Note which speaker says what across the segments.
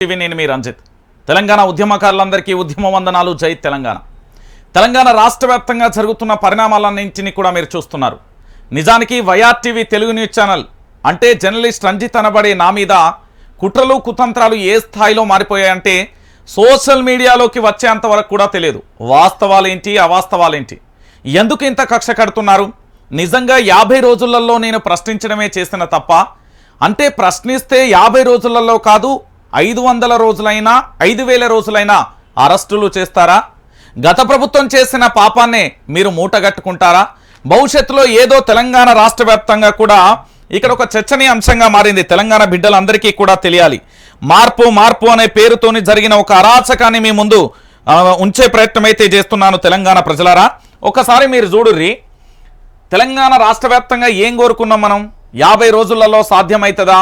Speaker 1: TV నేను మీ రంజిత్. తెలంగాణ ఉద్యమకారులందరికీ ఉద్యమ వందనాలు. జై తెలంగాణ. తెలంగాణ రాష్ట్ర వ్యాప్తంగా జరుగుతున్న పరిణామాలన్నింటినీ కూడా మీరు చూస్తున్నారు. నిజానికి Y R TV Telugu news channel అంటే జర్నలిస్ట్ రంజిత్ అనబడే నా మీద కుట్రలు కుతంత్రాలు ఏ స్థాయిలో మారిపోయాయంటే సోషల్ మీడియాలోకి వచ్చేంత వరకు కూడా తెలియదు. వాస్తవాలేంటి అవాస్తవాలేంటి, ఎందుకు ఇంత కక్ష కడుతున్నారు? నిజంగా 50 రోజులలో నేను ప్రశ్నించడమే చేసిన తప్ప, అంటే ప్రశ్నిస్తే 50 రోజులలో కాదు 500 రోజులైనా 5000 రోజులైనా అరెస్టులు చేస్తారా? గత ప్రభుత్వం చేసిన పాపాన్నే మీరు మూటగట్టుకుంటారా? భవిష్యత్తులో ఏదో తెలంగాణ రాష్ట్ర వ్యాప్తంగా కూడా ఇక్కడ ఒక చర్చనీయాంశంగా మారింది. తెలంగాణ బిడ్డలందరికీ కూడా తెలియాలి. మార్పు అనే పేరుతోని జరిగిన ఒక అరాచకాన్ని మీ ముందు ఉంచే ప్రయత్నం అయితే చేస్తున్నాను. తెలంగాణ ప్రజలారా, ఒకసారి మీరు చూడుర్రి. తెలంగాణ రాష్ట్ర వ్యాప్తంగా ఏం కోరుకున్నాం మనం? 50 రోజులలో సాధ్యమవుతుందా?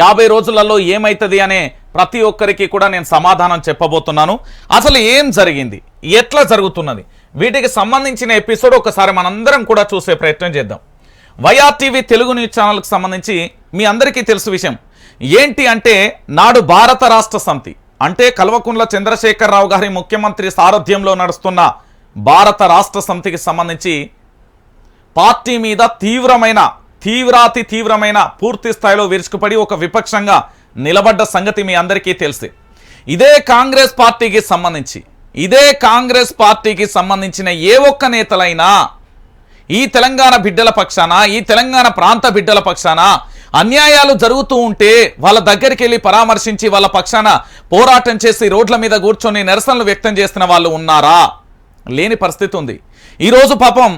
Speaker 1: 50 రోజులలో ఏమవుతుంది అనే ప్రతి ఒక్కరికి కూడా నేను సమాధానం చెప్పబోతున్నాను. అసలు ఏం జరిగింది, ఎట్లా జరుగుతున్నది, వీటికి సంబంధించిన ఎపిసోడ్ ఒకసారి మనందరం కూడా చూసే ప్రయత్నం చేద్దాం. వైఆర్ టీవీ తెలుగు న్యూస్ ఛానల్కి సంబంధించి మీ అందరికీ తెలుసు విషయం ఏంటి అంటే, నాడు భారత రాష్ట్ర సమితి అంటే కల్వకుంట్ల చంద్రశేఖరరావు గారి ముఖ్యమంత్రి సారథ్యంలో నడుస్తున్న భారత రాష్ట్ర సమితికి సంబంధించి పార్టీ మీద తీవ్రమైన పూర్తి స్థాయిలో విరుచుకుపడి ఒక విపక్షంగా నిలబడ్డ సంగతి మీ అందరికీ తెలిసి, ఇదే కాంగ్రెస్ పార్టీకి సంబంధించిన ఏ ఒక్క నేతలైనా ఈ తెలంగాణ బిడ్డల పక్షాన, ఈ తెలంగాణ ప్రాంత బిడ్డల పక్షాన అన్యాయాలు జరుగుతూ ఉంటే వాళ్ళ దగ్గరికి వెళ్ళి పరామర్శించి వాళ్ళ పక్షాన పోరాటం చేసి రోడ్ల మీద కూర్చొని నిరసనలు వ్యక్తం చేస్తున్న వాళ్ళు ఉన్నారా? లేని పరిస్థితి ఉంది. ఈరోజు పాపం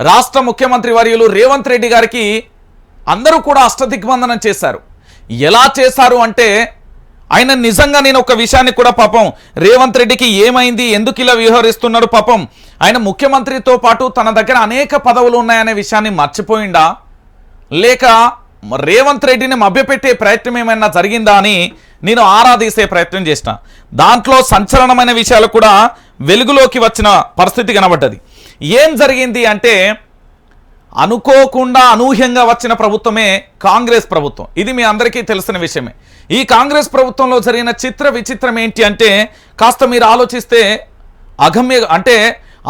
Speaker 1: రాష్ట్ర ముఖ్యమంత్రి వర్యులు రేవంత్ రెడ్డి గారికి అందరూ కూడా అష్టదిగ్బంధనం చేశారు. ఎలా చేశారు అంటే, ఆయన నిజంగా నేను ఒక విషయాన్ని కూడా పాపం రేవంత్ రెడ్డికి ఏమైంది, ఎందుకు ఇలా వ్యవహరిస్తున్నాడు, పాపం ఆయన ముఖ్యమంత్రితో పాటు తన దగ్గర అనేక పదవులు ఉన్నాయనే విషయాన్ని మర్చిపోయిందా, లేక రేవంత్ రెడ్డిని మభ్యపెట్టే ప్రయత్నం ఏమైనా జరిగిందా అని నేను ఆరాధీసే ప్రయత్నం చేసిన. దాంట్లో సంచలనమైన విషయాలు కూడా వెలుగులోకి వచ్చిన పరిస్థితి కనబడ్డది. ఏం జరిగింది అంటే, అనుకోకుండా అనూహ్యంగా వచ్చిన ప్రభుత్వమే కాంగ్రెస్ ప్రభుత్వం. ఇది మీ అందరికీ తెలిసిన విషయమే. ఈ కాంగ్రెస్ ప్రభుత్వంలో జరిగిన విచిత్రం ఏంటి అంటే, కాస్త మీరు ఆలోచిస్తే అంటే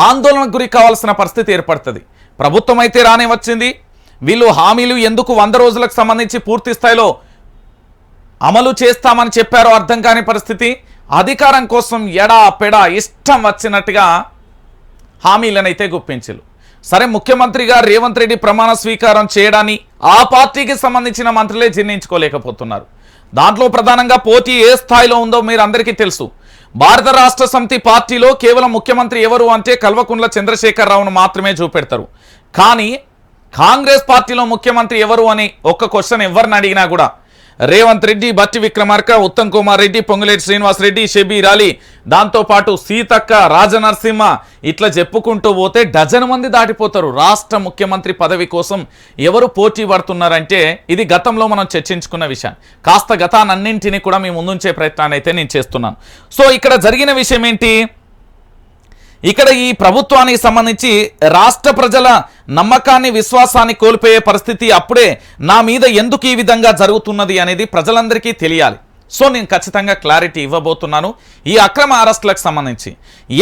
Speaker 1: ఆందోళనకు గురి కావాల్సిన పరిస్థితి ఏర్పడుతుంది. ప్రభుత్వం అయితే రానే వచ్చింది. వీళ్ళు హామీలు ఎందుకు 100 రోజులకు సంబంధించి పూర్తి స్థాయిలో అమలు చేస్తామని చెప్పారో అర్థం కాని పరిస్థితి. అధికారం కోసం ఎడా ఇష్టం వచ్చినట్టుగా హామీలనైతే గుప్పించారు. సరే, ముఖ్యమంత్రిగా రేవంత్ రెడ్డి ప్రమాణ స్వీకారం చేయడాన్ని ఆ పార్టీకి సంబంధించిన మంత్రులే జీర్ణించుకోలేకపోతున్నారు. దాంట్లో ప్రధానంగా పోటీ ఏ స్థాయిలో ఉందో మీరు అందరికీ తెలుసు. భారత రాష్ట్ర సమితి పార్టీలో కేవలం ముఖ్యమంత్రి ఎవరు అంటే కల్వకుంట్ల చంద్రశేఖరరావును మాత్రమే చూపెడతారు. కానీ కాంగ్రెస్ పార్టీలో ముఖ్యమంత్రి ఎవరు అని ఒక్క క్వశ్చన్ ఎవరిని అడిగినా కూడా రేవంత్ రెడ్డి, బట్టి విక్రమార్క, ఉత్తమ్ కుమార్ రెడ్డి, పొంగులేటి శ్రీనివాస్ రెడ్డి, షబీర్ అలీ, దాంతోపాటు సీతక్క, రాజనరసింహ, ఇట్లా చెప్పుకుంటూ పోతే డజన్ మంది దాటిపోతారు. రాష్ట్ర ముఖ్యమంత్రి పదవి కోసం ఎవరు పోటీ పడుతున్నారంటే ఇది గతంలో మనం చర్చించుకున్న విషయం. కాస్త గతాన్నింటినీ కూడా మీ ముందుంచే ప్రయత్నాన్ని అయితే నేను చేస్తున్నాను. సో ఇక్కడ జరిగిన విషయం ఏంటి, ఇక్కడ ఈ ప్రభుత్వానికి సంబంధించి రాష్ట్ర ప్రజల నమ్మకాన్ని, విశ్వాసాన్ని కోల్పోయే పరిస్థితి అప్పుడే నా మీద ఎందుకు ఈ విధంగా జరుగుతున్నది అనేది ప్రజలందరికీ తెలియాలి. సో నేను ఖచ్చితంగా క్లారిటీ ఇవ్వబోతున్నాను. ఈ అక్రమ అరెస్టులకు సంబంధించి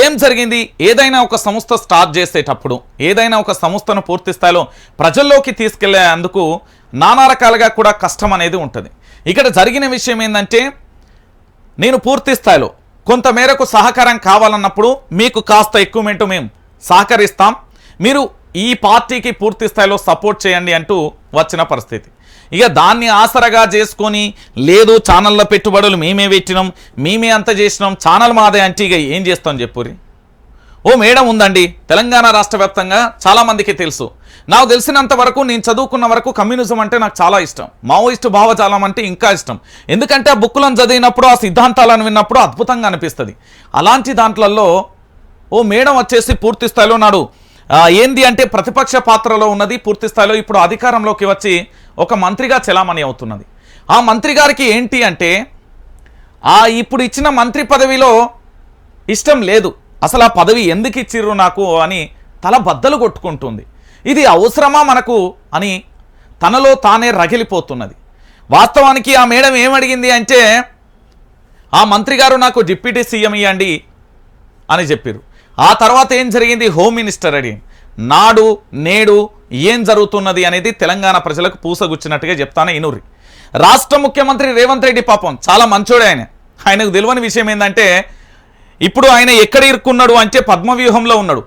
Speaker 1: ఏం జరిగింది, ఏదైనా ఒక సంస్థ స్టార్ట్ చేసేటప్పుడు, ఏదైనా ఒక సంస్థను పూర్తి స్థాయిలో ప్రజల్లోకి తీసుకెళ్లేందుకు నానా రకాలుగా కూడా కష్టం అనేది ఉంటుంది. ఇక్కడ జరిగిన విషయం ఏంటంటే, నేను పూర్తి స్థాయిలో కొంతమేరకు సహకారం కావాలన్నప్పుడు మీకు కాస్త ఎక్కువ మేము సహకరిస్తాం, మీరు ఈ పార్టీకి పూర్తి స్థాయిలో సపోర్ట్ చేయండి అంటూ వచ్చిన పరిస్థితి. ఇక దాన్ని ఆసరగా చేసుకొని, లేదు ఛానళ్ళ పెట్టుబడులు మేమే పెట్టినాం, మేమే అంత చేసినాం, ఛానల్ మాదే అంటే ఇక ఏం చేస్తాం చెప్పురి. ఓ మేడం ఉందండి తెలంగాణ రాష్ట్ర వ్యాప్తంగా, చాలామందికి తెలుసు. నాకు తెలిసినంత వరకు, నేను చదువుకున్న వరకు కమ్యూనిజం అంటే నాకు చాలా ఇష్టం, మావోయిస్టు భావజాలం అంటే ఇంకా ఇష్టం. ఎందుకంటే ఆ బుక్కులను చదివినప్పుడు, ఆ సిద్ధాంతాలను విన్నప్పుడు అద్భుతంగా అనిపిస్తుంది. అలాంటి దాంట్లలో ఓ మేడం వచ్చేసి పూర్తి స్థాయిలో నాడు ఏంది అంటే ప్రతిపక్ష పాత్రలో ఉన్నది, పూర్తి స్థాయిలో ఇప్పుడు అధికారంలోకి వచ్చి ఒక మంత్రిగా చెలామణి అవుతున్నది. ఆ మంత్రి గారికి ఏంటి అంటే, ఇప్పుడు ఇచ్చిన మంత్రి పదవిలో ఇష్టం లేదు, అసలు ఆ పదవి ఎందుకు ఇచ్చిర్రు నాకు అని తల బద్దలు కొట్టుకుంటుంది. ఇది అవసరమా మనకు అని తనలో తానే రగిలిపోతున్నది. వాస్తవానికి ఆ మేడం ఏమడిగింది అంటే, ఆ మంత్రి గారు నాకు డిప్యూటీ సీఎం ఇవ్వండి అని చెప్పారు. ఆ తర్వాత ఏం జరిగింది? హోమ్ మినిస్టర్ అడిగి నాడు నేడు ఏం జరుగుతున్నది అనేది తెలంగాణ ప్రజలకు పూసగుచ్చినట్టుగా చెప్తాను ఇనూరి. రాష్ట్ర ముఖ్యమంత్రి రేవంత్ రెడ్డి పాపం చాలా మంచోడే. ఆయనకు తెలియని విషయం ఏంటంటే ఇప్పుడు ఆయన ఎక్కడ ఇరుక్కున్నాడు అంటే పద్మవ్యూహంలో ఉన్నాడు.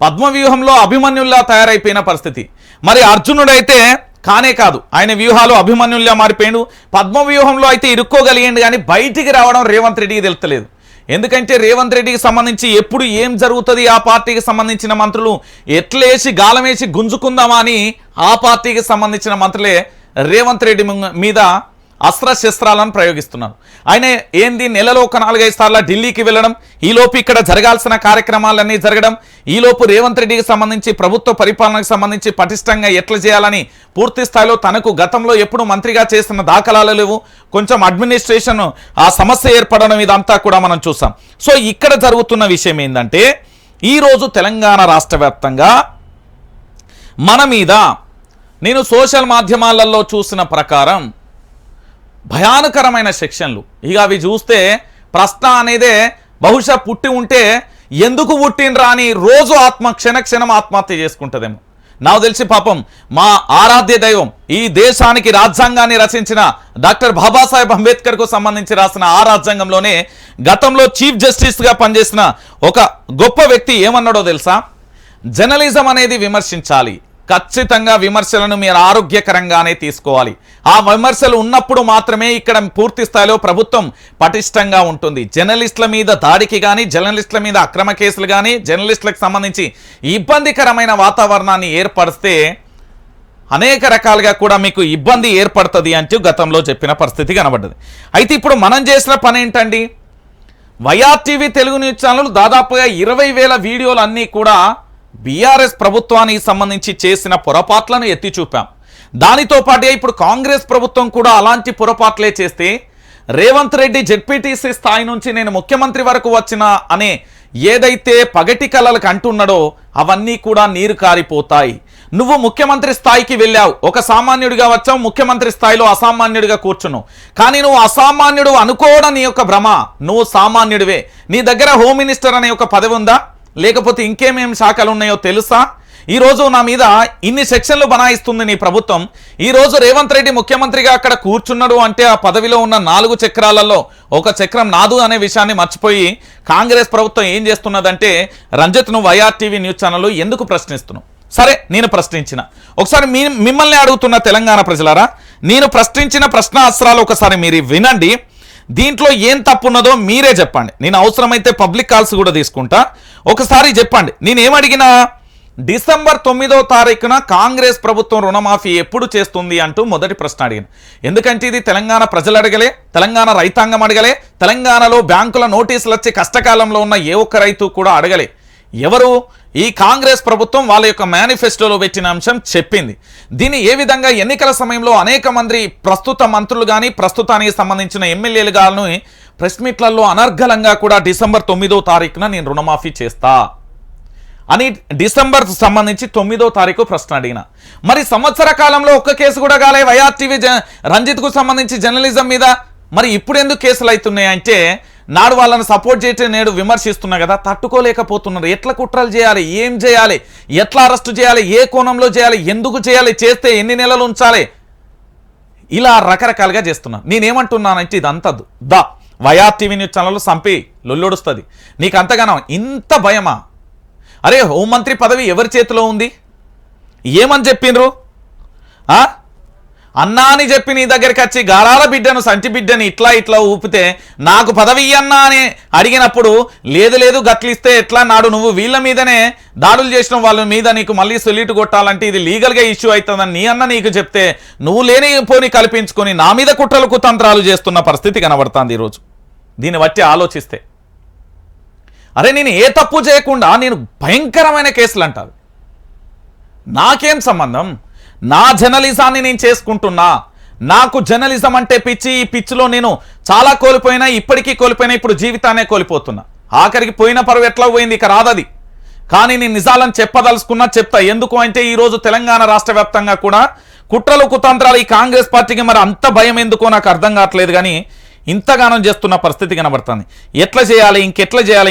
Speaker 1: పద్మవ్యూహంలో అభిమన్యుల్లా తయారైపోయిన పరిస్థితి. మరి అర్జునుడైతే కానే కాదు, ఆయన వ్యూహాలు అభిమన్యుల్లా మారిపోయాడు. పద్మవ్యూహంలో అయితే ఇరుక్కోగలిగిండు కానీ బయటికి రావడం రేవంత్ రెడ్డికి తెలుస్తలేదు. ఎందుకంటే రేవంత్ రెడ్డికి సంబంధించి ఎప్పుడు ఏం జరుగుతుంది, ఆ పార్టీకి సంబంధించిన మంత్రులు ఎట్లేసి గాలమేసి గుంజుకుందామా అని ఆ పార్టీకి సంబంధించిన మంత్రులే రేవంత్ రెడ్డి మీద అస్త్రశస్త్రాలను ప్రయోగిస్తున్నారు. ఆయన ఏంది నెలలో ఒక 4-5 సార్లు ఢిల్లీకి వెళ్ళడం, ఈలోపు ఇక్కడ జరగాల్సిన కార్యక్రమాలన్నీ జరగడం, ఈలోపు రేవంత్ రెడ్డికి సంబంధించి ప్రభుత్వ పరిపాలనకు సంబంధించి పటిష్టంగా ఎట్లా చేయాలని పూర్తి స్థాయిలో తనకు గతంలో ఎప్పుడు మంత్రిగా చేసిన దాఖలాలు లేవు. కొంచెం అడ్మినిస్ట్రేషన్ ఆ సమస్య ఏర్పడడం ఇదంతా కూడా మనం చూసాం. సో ఇక్కడ జరుగుతున్న విషయం ఏంటంటే ఈరోజు తెలంగాణ రాష్ట్ర వ్యాప్తంగా మన మీద నేను సోషల్ మాధ్యమాలలో చూసిన ప్రకారం భయానకరమైన సెక్షన్లు. ఇక అవి చూస్తే ప్రశ్న అనేదే బహుశా పుట్టి ఉంటే ఎందుకు పుట్టినరా అని రోజు క్షణక్షణం ఆత్మహత్య చేసుకుంటుందేమో. నాకు తెలిసి పాపం మా ఆరాధ్య దైవం ఈ దేశానికి రాజ్యాంగాన్ని రచించిన డాక్టర్ బాబాసాహెబ్ అంబేద్కర్కు సంబంధించి రాసిన ఆ రాజ్యాంగంలోనే గతంలో చీఫ్ జస్టిస్గా పనిచేసిన ఒక గొప్ప వ్యక్తి ఏమన్నాడో తెలుసా? జర్నలిజం అనేది విమర్శించాలి, ఖచ్చితంగా విమర్శలను మీరు ఆరోగ్యకరంగానే తీసుకోవాలి. ఆ విమర్శలు ఉన్నప్పుడు మాత్రమే ఇక్కడ పూర్తి స్థాయిలో ప్రభుత్వం పటిష్టంగా ఉంటుంది. జర్నలిస్టుల మీద దాడికి కానీ, జర్నలిస్టుల మీద అక్రమ కేసులు కానీ, జర్నలిస్టులకు సంబంధించి ఇబ్బందికరమైన వాతావరణాన్ని ఏర్పరిస్తే అనేక రకాలుగా కూడా మీకు ఇబ్బంది ఏర్పడుతుంది అంటూ గతంలో చెప్పిన పరిస్థితి కనబడ్డది. అయితే ఇప్పుడు మనం చేసిన పని ఏంటండి? వైఆర్టీవీ తెలుగు న్యూస్ ఛానల్ దాదాపుగా 20,000 వీడియోలు అన్నీ కూడా బీఆర్ఎస్ ప్రభుత్వానికి సంబంధించి చేసిన పొరపాట్లను ఎత్తి చూపాం. దానితో పాటే ఇప్పుడు కాంగ్రెస్ ప్రభుత్వం కూడా అలాంటి పొరపాట్లే చేస్తే రేవంత్ రెడ్డి జెడ్పీటీసీ స్థాయి నుంచి నేను ముఖ్యమంత్రి వరకు వచ్చిన అనే ఏదైతే పగటి కలలకు అంటున్నాడో అవన్నీ కూడా నీరు కారిపోతాయి. నువ్వు ముఖ్యమంత్రి స్థాయికి వెళ్ళావు, ఒక సామాన్యుడిగా వచ్చావు, ముఖ్యమంత్రి స్థాయిలో అసామాన్యుడిగా కూర్చున్నావు. కానీ నువ్వు అసామాన్యుడు అనుకోవడం నీ యొక్క భ్రమ, నువ్వు సామాన్యుడివే. నీ దగ్గర హోమ్ మినిస్టర్ అనే ఒక పదవి ఉందా, లేకపోతే ఇంకేమేం శాఖలు ఉన్నాయో తెలుసా? ఈరోజు నా మీద ఇన్ని సెక్షన్లు బనాయిస్తుంది నీ ప్రభుత్వం. ఈరోజు రేవంత్ రెడ్డి ముఖ్యమంత్రిగా అక్కడ కూర్చున్నాడు అంటే ఆ పదవిలో ఉన్న 4 చక్రాలలో ఒక చక్రం నాదు అనే విషయాన్ని మర్చిపోయి కాంగ్రెస్ ప్రభుత్వం ఏం చేస్తున్నదంటే రంజిత్ నువ్వు వైఆర్టీవీ న్యూస్ ఛానల్ ఎందుకు ప్రశ్నిస్తున్నావు? సరే నేను ప్రశ్నించిన ఒకసారి మిమ్మల్ని అడుగుతున్న తెలంగాణ ప్రజలారా, నేను ప్రశ్నించిన ప్రశ్నాస్త్రాలు ఒకసారి మీరు వినండి. దీంట్లో ఏం తప్పున్నదో మీరే చెప్పండి. నేను అవసరమైతే పబ్లిక్ కాల్స్ కూడా తీసుకుంటా. ఒకసారి చెప్పండి. నేనేమడిగినా డిసెంబర్ 9వ తారీఖున కాంగ్రెస్ ప్రభుత్వం రుణమాఫీ ఎప్పుడు చేస్తుంది అంటూ మొదటి ప్రశ్న అడిగాను. ఎందుకంటే ఇది తెలంగాణ ప్రజలు అడగలే, తెలంగాణ రైతాంగం అడగలే, తెలంగాణలో బ్యాంకుల నోటీసులు వచ్చి కష్టకాలంలో ఉన్న ఏ ఒక్క రైతు కూడా అడగలే. ఎవరు? ఈ కాంగ్రెస్ ప్రభుత్వం వాళ్ళ యొక్క మేనిఫెస్టోలో పెట్టిన అంశం చెప్పింది. దీన్ని ఏ విధంగా ఎన్నికల సమయంలో అనేక మంది ప్రస్తుత మంత్రులు కానీ ప్రస్తుతానికి సంబంధించిన ఎమ్మెల్యేలు కానీ ప్రెస్ మీట్లలో అనర్గళంగా కూడా డిసెంబర్ 9వ తారీఖున నేను రుణమాఫీ చేస్తా అని డిసెంబర్ సంబంధించి 9వ తారీఖు ప్రశ్న అడిగిన. మరి సంవత్సర కాలంలో ఒక్క కేసు కూడా కాలే వైఆర్టీవీ రంజిత్కు సంబంధించి జర్నలిజం మీద. మరి ఇప్పుడు ఎందుకు కేసులు అవుతున్నాయి అంటే నాడు వాళ్ళని సపోర్ట్ చేసి నేడు విమర్శిస్తున్నా కదా, తట్టుకోలేకపోతున్నారు. ఎట్లా కుట్రలు చేయాలి, ఏం చేయాలి, ఎట్లా అరెస్టు చేయాలి, ఏ కోణంలో చేయాలి, ఎందుకు చేయాలి, చేస్తే ఎన్ని నెలలు ఉంచాలి, ఇలా రకరకాలుగా చేస్తున్నారు. నేనేమంటున్నానంటే ఇదంతా వైఆర్టీవీ న్యూస్ ఛానల్లో సంపి లొల్లొడుస్తుంది. నీకు అంతగానో ఇంత భయమా? అరే హోంమంత్రి పదవి ఎవరి చేతిలో ఉంది? ఏమని చెప్పిండ్రు? అన్నా అని చెప్పి నీ దగ్గరికి వచ్చి గారాల బిడ్డను సంచి బిడ్డని ఇట్లా ఇట్లా ఊపితే నాకు పదవి అన్నా అని అడిగినప్పుడు లేదు లేదు గట్లిస్తే ఎట్లా, నాడు నువ్వు వీళ్ళ మీదనే దాడులు చేసిన వాళ్ళ మీద నీకు మళ్ళీ సొల్యూట్ కొట్టాలంటే ఇది లీగల్గా ఇష్యూ అవుతుందని నీ అన్న నీకు చెప్తే నువ్వు లేని పోని కల్పించుకొని నా మీద కుట్రలు కుతంత్రాలు చేస్తున్న పరిస్థితి కనబడుతుంది ఈరోజు. దీన్ని బట్టి ఆలోచిస్తే అరే నేను ఏ తప్పు చేయకుండా నేను భయంకరమైన కేసులు అంటారు. నాకేం సంబంధం? నా జర్నలిజాన్ని నేను చేసుకుంటున్నా. నాకు జర్నలిజం అంటే పిచ్చి. ఈ పిచ్చిలో నేను చాలా కోల్పోయినా, ఇప్పటికీ కోల్పోయినా, ఇప్పుడు జీవితాన్నే కోల్పోతున్నా. ఆఖరికి పోయిన పరువు ఎట్లా పోయింది, ఇక రాదది. కానీ నేను నిజాలను చెప్పదలుచుకున్నా, చెప్తా. ఎందుకు అంటే ఈరోజు తెలంగాణ రాష్ట్ర వ్యాప్తంగా కూడా కుట్రలు కుతంత్రాలు ఈ కాంగ్రెస్ పార్టీకి మరి అంత భయం ఎందుకో నాకు అర్థం కావట్లేదు. కానీ ఇంతగానం చేస్తున్న పరిస్థితి కనబడుతుంది. ఎట్లా చేయాలి,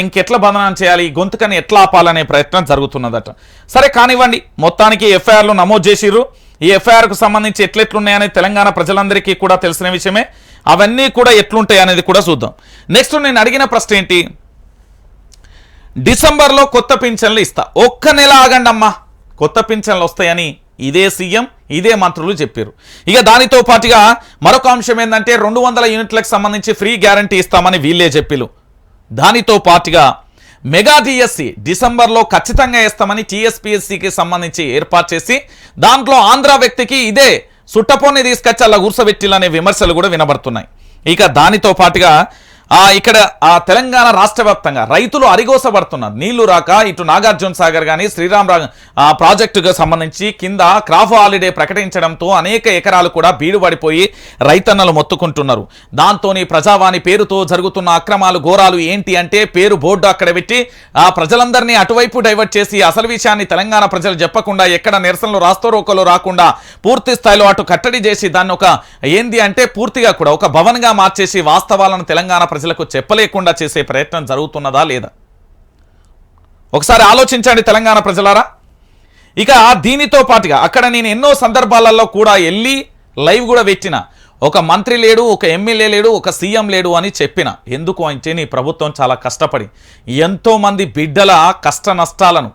Speaker 1: ఇంకెట్లా బదనాం చేయాలి, ఈ గొంతుకని ఎట్లా ఆపాలనే ప్రయత్నం జరుగుతున్నదట. సరే కానివ్వండి, మొత్తానికి ఎఫ్ఐఆర్లు నమోదు చేసిర్రు. ఈ ఎఫ్ఐఆర్కు సంబంధించి ఎట్లెట్లున్నాయనేది తెలంగాణ ప్రజలందరికీ కూడా తెలిసిన విషయమే. అవన్నీ కూడా ఎట్లుంటాయి అనేది కూడా చూద్దాం. నెక్స్ట్ నేను అడిగిన ప్రశ్న ఏంటి, డిసెంబర్లో కొత్త పింఛన్లు ఇస్తా, ఒక్క నెల ఆగండి అమ్మా కొత్త పింఛన్లు వస్తాయని ఇదే సీఎం ఇదే మంత్రులు చెప్పారు. ఇక దానితో పాటుగా మరొక అంశం ఏంటంటే 200 యూనిట్లకు సంబంధించి ఫ్రీ గ్యారంటీ ఇస్తామని వీళ్ళే చెప్పిలు. దానితో పాటుగా మెగా డిఎస్సి డిసెంబర్లో ఖచ్చితంగా ఇస్తామని టీఎస్పీఎస్సికి సంబంధించి ఏర్పాటు చేసి దాంట్లో ఆంధ్ర వ్యక్తికి ఇదే సుట్టపోని తీసుకొచ్చి అలా గుర్సబెట్టిలనే విమర్శలు కూడా వినబడుతున్నాయి. ఇక దానితో పాటుగా ఇక్కడ తెలంగాణ రాష్ట్ర వ్యాప్తంగా రైతులు అరిగోసపడుతున్నారు. నీళ్లు రాక ఇటు నాగార్జున సాగర్ కానీ శ్రీరామ్ ప్రాజెక్టుకు సంబంధించి కింద క్రాప్ హాలిడే ప్రకటించడంతో అనేక ఎకరాలు కూడా బీడుపడిపోయి రైతన్నలు మొత్తుకుంటున్నారు. దాంతో ప్రజావాణి పేరుతో జరుగుతున్న అక్రమాలు ఘోరాలు ఏంటి అంటే పేరు బోర్డు అక్కడ పెట్టి ప్రజలందరినీ అటువైపు డైవర్ట్ చేసి అసలు విషయాన్ని తెలంగాణ ప్రజలు చెప్పకుండా ఎక్కడ నిరసనలు రాస్తోరోకలు రాకుండా పూర్తి స్థాయిలో అటు కట్టడి చేసి దాన్ని ఒక ఏంది అంటే పూర్తిగా కూడా ఒక భవన్గా మార్చేసి వాస్తవాలను తెలంగాణ ప్రజలకు చెప్పలేకుండా చేసే ప్రయత్నం జరుగుతున్నదా లేదా ఒకసారి ఆలోచించండి తెలంగాణ ప్రజలారా. ఇక దీనితో పాటుగా అక్కడ నేను ఎన్నో సందర్భాలలో కూడా వెళ్ళి లైవ్ కూడా పెట్టిన, ఒక మంత్రి లేడు, ఒక ఎమ్మెల్యే లేడు, ఒక సీఎం లేడు అని చెప్పిన. ఎందుకు అంటే నీ ప్రభుత్వం చాలా కష్టపడి ఎంతోమంది బిడ్డల కష్ట నష్టాలను,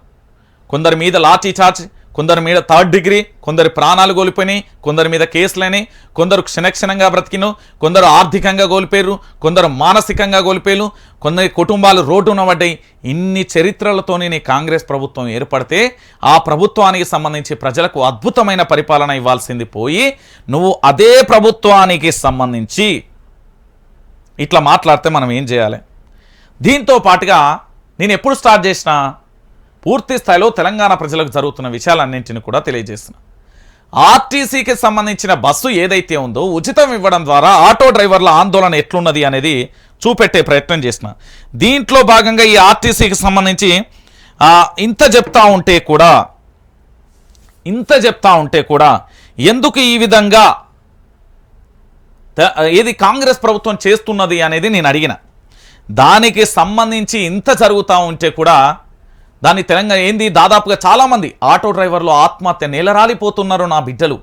Speaker 1: కొందరి మీద లాఠీ చార్జ్, కొందరి మీద 3rd డిగ్రీ, కొందరి ప్రాణాలు కోల్పోయినాయి, కొందరి మీద కేసులని, కొందరు క్షణక్షణంగా బ్రతికిను, కొందరు ఆర్థికంగా కోల్పోయారు, కొందరు మానసికంగా కోల్పోయారు, కొందరి కుటుంబాలు రోడ్డున పడ్డాయి. ఇన్ని చరిత్రలతోనే కాంగ్రెస్ ప్రభుత్వం ఏర్పడితే ఆ ప్రభుత్వానికి సంబంధించి ప్రజలకు అద్భుతమైన పరిపాలన ఇవ్వాల్సింది పోయి నువ్వు అదే ప్రభుత్వానికి సంబంధించి ఇట్లా మాట్లాడితే మనం ఏం చేయాలి? దీంతో పాటుగా నేను ఎప్పుడు స్టార్ట్ చేసిన పూర్తి స్థాయిలో తెలంగాణ ప్రజలకు జరుగుతున్న విషయాలన్నింటినీ కూడా తెలియజేసిన. ఆర్టీసీకి సంబంధించిన బస్సు ఏదైతే ఉందో ఉచితం ఇవ్వడం ద్వారా ఆటో డ్రైవర్ల ఆందోళన ఎట్లున్నది అనేది చూపెట్టే ప్రయత్నం చేసిన. దీంట్లో భాగంగా ఈ ఆర్టీసీకి సంబంధించి ఇంత చెప్తా ఉంటే కూడా ఎందుకు ఈ విధంగా ఏది కాంగ్రెస్ ప్రభుత్వం చేస్తున్నది అనేది నేను అడిగిన. దానికి సంబంధించి ఇంత జరుగుతూ ఉంటే కూడా దాన్ని తెలంగాణ ఏంది దాదాపుగా చాలామంది ఆటో డ్రైవర్లు ఆత్మహత్య నేలరాలిపోతున్నారు. నా బిడ్డలు